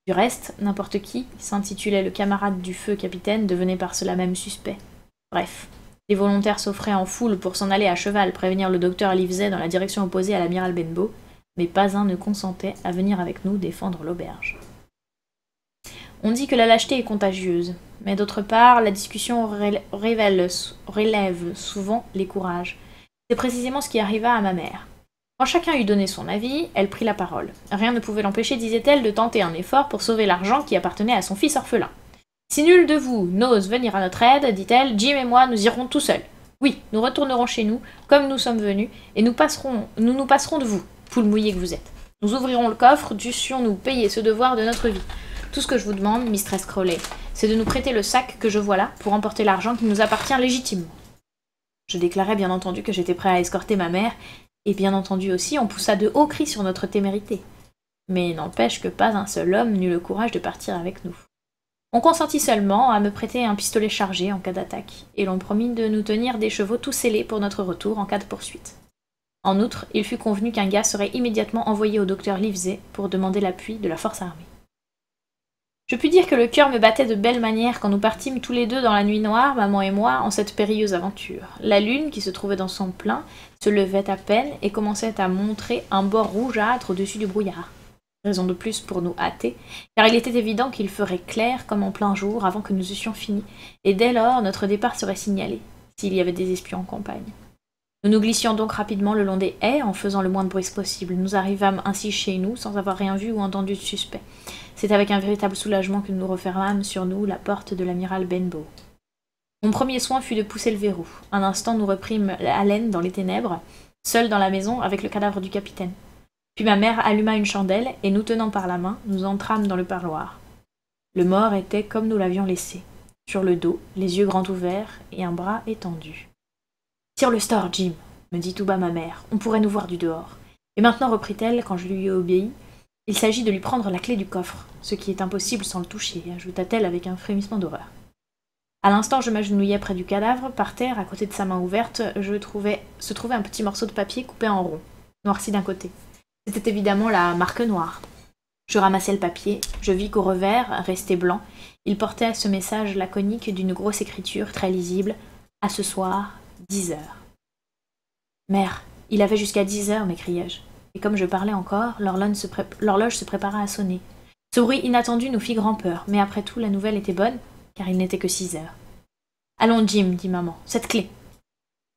Du reste, n'importe qui s'intitulait le camarade du feu capitaine devenait par cela même suspect. Bref, les volontaires s'offraient en foule pour s'en aller à cheval prévenir le docteur Livesey dans la direction opposée à l'amiral Benbow, mais pas un ne consentait à venir avec nous défendre l'auberge. On dit que la lâcheté est contagieuse, mais d'autre part, la discussion relève souvent les courages. C'est précisément ce qui arriva à ma mère. Quand chacun eut donné son avis, elle prit la parole. Rien ne pouvait l'empêcher, disait-elle, de tenter un effort pour sauver l'argent qui appartenait à son fils orphelin. Si nul de vous n'ose venir à notre aide, dit-elle, Jim et moi, nous irons tout seuls. Oui, nous retournerons chez nous, comme nous sommes venus, et nous nous passerons de vous, poule mouillée que vous êtes. Nous ouvrirons le coffre, dussions-nous payer ce devoir de notre vie. Tout ce que je vous demande, Mistress Crowley, c'est de nous prêter le sac que je vois là pour emporter l'argent qui nous appartient légitimement. Je déclarai bien entendu que j'étais prêt à escorter ma mère, et bien entendu aussi on poussa de hauts cris sur notre témérité. Mais n'empêche que pas un seul homme n'eut le courage de partir avec nous. On consentit seulement à me prêter un pistolet chargé en cas d'attaque, et l'on promit de nous tenir des chevaux tout scellés pour notre retour en cas de poursuite. En outre, il fut convenu qu'un gars serait immédiatement envoyé au docteur Livesey pour demander l'appui de la force armée. Je puis dire que le cœur me battait de belle manière quand nous partîmes tous les deux dans la nuit noire, maman et moi, en cette périlleuse aventure. La lune, qui se trouvait dans son plein, se levait à peine et commençait à montrer un bord rougeâtre au-dessus du brouillard. Raison de plus pour nous hâter, car il était évident qu'il ferait clair comme en plein jour avant que nous eussions fini, et dès lors notre départ serait signalé, s'il y avait des espions en campagne. Nous nous glissions donc rapidement le long des haies en faisant le moins de bruit possible. Nous arrivâmes ainsi chez nous sans avoir rien vu ou entendu de suspect. C'est avec un véritable soulagement que nous refermâmes sur nous la porte de l'amiral Benbow. Mon premier soin fut de pousser le verrou. Un instant nous reprîmes haleine dans les ténèbres, seuls dans la maison avec le cadavre du capitaine. Puis ma mère alluma une chandelle et nous tenant par la main, nous entrâmes dans le parloir. Le mort était comme nous l'avions laissé, sur le dos, les yeux grands ouverts et un bras étendu. « Tire le store, Jim !» me dit tout bas ma mère. « On pourrait nous voir du dehors. » Et maintenant, reprit-elle, quand je lui ai obéi, « il s'agit de lui prendre la clé du coffre, ce qui est impossible sans le toucher, » ajouta-t-elle avec un frémissement d'horreur. À l'instant, je m'agenouillais près du cadavre, par terre, à côté de sa main ouverte, se trouvait un petit morceau de papier coupé en rond, noirci d'un côté. C'était évidemment la marque noire. Je ramassai le papier, je vis qu'au revers, resté blanc, il portait ce message laconique d'une grosse écriture très lisible, « À ce soir, 10 heures. » « Mère, il avait jusqu'à 10 heures, m'écriai-je. Et comme je parlais encore, l'horloge se prépara à sonner. Ce bruit inattendu nous fit grand-peur, mais après tout, la nouvelle était bonne, car il n'était que 6 heures. « Allons, Jim, dit maman, cette clé. »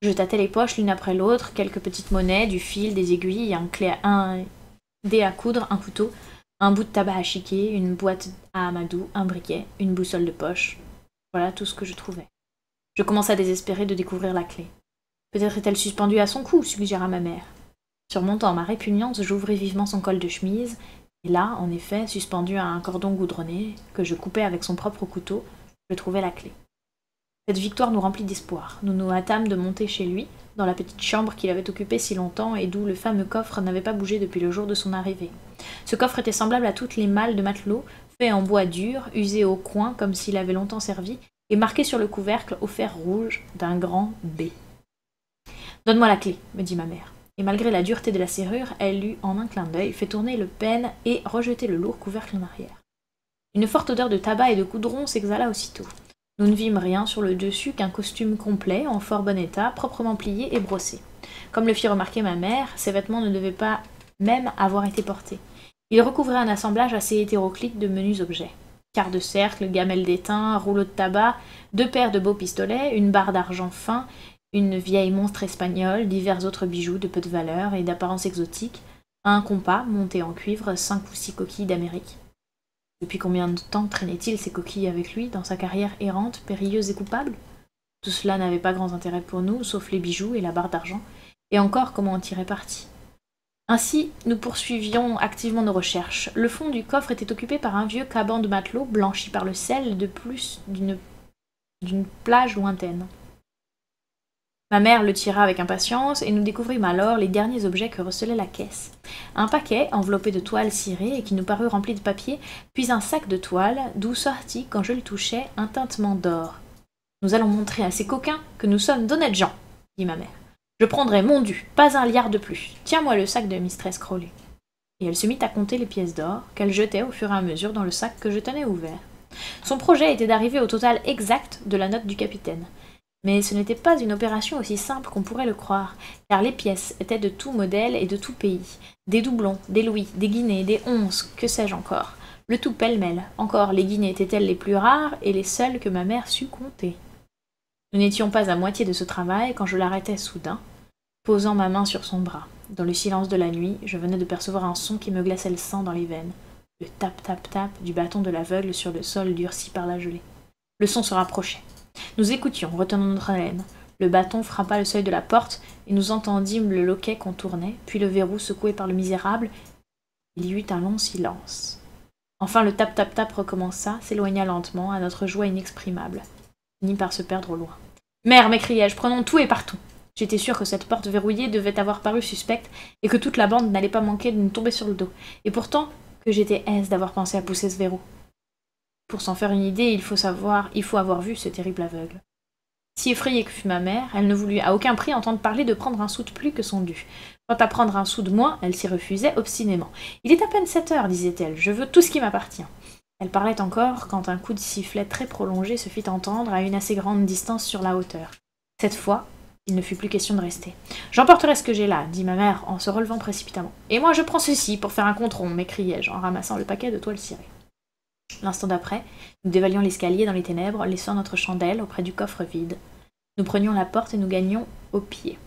Je tâtai les poches l'une après l'autre, quelques petites monnaies, du fil, des aiguilles, un dé à coudre, un couteau, un bout de tabac à chiquer, une boîte à amadou, un briquet, une boussole de poche. Voilà tout ce que je trouvais. Je commençai à désespérer de découvrir la clé. Peut-être est-elle suspendue à son cou, suggéra ma mère. Surmontant ma répugnance, j'ouvris vivement son col de chemise, et là, en effet, suspendu à un cordon goudronné, que je coupais avec son propre couteau, je trouvai la clé. Cette victoire nous remplit d'espoir. Nous nous hâtâmes de monter chez lui, dans la petite chambre qu'il avait occupée si longtemps et d'où le fameux coffre n'avait pas bougé depuis le jour de son arrivée. Ce coffre était semblable à toutes les malles de matelot, fait en bois dur, usé au coin comme s'il avait longtemps servi, et marqué sur le couvercle au fer rouge d'un grand B. « Donne-moi la clé, me dit ma mère. Et malgré la dureté de la serrure, elle eut, en un clin d'œil, fait tourner le pêne et rejeté le lourd couvercle en arrière. Une forte odeur de tabac et de goudron s'exhala aussitôt. Nous ne vîmes rien sur le dessus qu'un costume complet, en fort bon état, proprement plié et brossé. Comme le fit remarquer ma mère, ces vêtements ne devaient pas même avoir été portés. Ils recouvraient un assemblage assez hétéroclite de menus objets. Quart de cercle, gamelle d'étain, rouleau de tabac, 2 paires de beaux pistolets, une barre d'argent fin, une vieille monstre espagnole, divers autres bijoux de peu de valeur et d'apparence exotique, un compas monté en cuivre, 5 ou 6 coquilles d'Amérique. Depuis combien de temps traînait-il ces coquilles avec lui, dans sa carrière errante, périlleuse et coupable? Tout cela n'avait pas grand intérêt pour nous, sauf les bijoux et la barre d'argent, et encore comment en tirer parti. Ainsi, nous poursuivions activement nos recherches. Le fond du coffre était occupé par un vieux caban de matelot, blanchi par le sel de plus d'une plage lointaine. Ma mère le tira avec impatience, et nous découvrîmes alors les derniers objets que recelait la caisse. Un paquet enveloppé de toile cirée et qui nous parut rempli de papier, puis un sac de toile, d'où sortit, quand je le touchais, un tintement d'or. « Nous allons montrer à ces coquins que nous sommes d'honnêtes gens, » dit ma mère. « Je prendrai mon dû, pas un liard de plus. Tiens-moi le sac de Mistress Crowley. » Et elle se mit à compter les pièces d'or, qu'elle jetait au fur et à mesure dans le sac que je tenais ouvert. Son projet était d'arriver au total exact de la note du capitaine. Mais ce n'était pas une opération aussi simple qu'on pourrait le croire, car les pièces étaient de tout modèle et de tout pays. Des doublons, des louis, des guinées, des onces, que sais-je encore. Le tout pêle-mêle. Encore, les guinées étaient-elles les plus rares et les seules que ma mère sut compter. Nous n'étions pas à moitié de ce travail quand je l'arrêtai soudain, posant ma main sur son bras. Dans le silence de la nuit, je venais de percevoir un son qui me glaçait le sang dans les veines. Le tap-tap-tap du bâton de l'aveugle sur le sol durci par la gelée. Le son se rapprochait. Nous écoutions, retenant notre haleine. Le bâton frappa le seuil de la porte, et nous entendîmes le loquet qu'on tournait, puis le verrou secoué par le misérable. Il y eut un long silence. Enfin le tap-tap-tap recommença, s'éloigna lentement, à notre joie inexprimable. Finit par se perdre au loin. « Mère !» m'écriai-je, « prenons tout et partons !» J'étais sûre que cette porte verrouillée devait avoir paru suspecte, et que toute la bande n'allait pas manquer de nous tomber sur le dos. Et pourtant, que j'étais aise d'avoir pensé à pousser ce verrou. Pour s'en faire une idée, il faut avoir vu ce terrible aveugle. Si effrayée que fut ma mère, elle ne voulut à aucun prix entendre parler de prendre un sou de plus que son dû. Quant à prendre un sou de moins, elle s'y refusait obstinément. « Il est à peine 7 heures, disait-elle, je veux tout ce qui m'appartient. » Elle parlait encore quand un coup de sifflet très prolongé se fit entendre à une assez grande distance sur la hauteur. Cette fois, il ne fut plus question de rester. « J'emporterai ce que j'ai là, dit ma mère en se relevant précipitamment. Et moi je prends ceci pour faire un compte rond, m'écriai-je en ramassant le paquet de toile cirée. L'instant d'après, nous dévalions l'escalier dans les ténèbres, laissant notre chandelle auprès du coffre vide. Nous prenions la porte et nous gagnions au pied.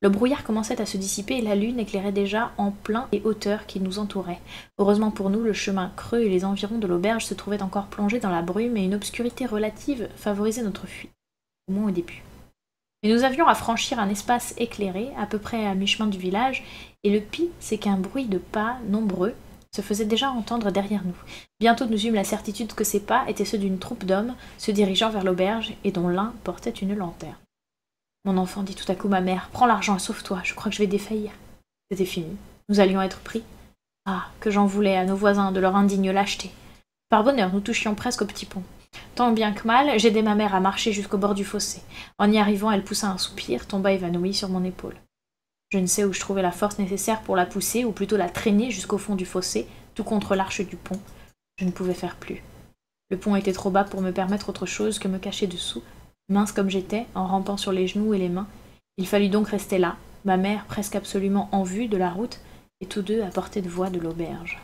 Le brouillard commençait à se dissiper et la lune éclairait déjà en plein les hauteurs qui nous entouraient. Heureusement pour nous, le chemin creux et les environs de l'auberge se trouvaient encore plongés dans la brume et une obscurité relative favorisait notre fuite, au moins au début. Mais nous avions à franchir un espace éclairé, à peu près à mi-chemin du village, et le pis, c'est qu'un bruit de pas nombreux se faisait déjà entendre derrière nous. Bientôt nous eûmes la certitude que ces pas étaient ceux d'une troupe d'hommes se dirigeant vers l'auberge et dont l'un portait une lanterne. « Mon enfant, dit tout à coup ma mère, prends l'argent et sauve-toi, je crois que je vais défaillir. » C'était fini, nous allions être pris. Ah, que j'en voulais à nos voisins de leur indigne lâcheté. Par bonheur, nous touchions presque au petit pont. Tant bien que mal, j'aidai ma mère à marcher jusqu'au bord du fossé. En y arrivant, elle poussa un soupir, tomba évanouie sur mon épaule. Je ne sais où je trouvais la force nécessaire pour la pousser, ou plutôt la traîner jusqu'au fond du fossé, tout contre l'arche du pont. Je ne pouvais faire plus. Le pont était trop bas pour me permettre autre chose que me cacher dessous. Mince comme j'étais, en rampant sur les genoux et les mains, il fallut donc rester là, ma mère presque absolument en vue de la route, et tous deux à portée de voix de l'auberge.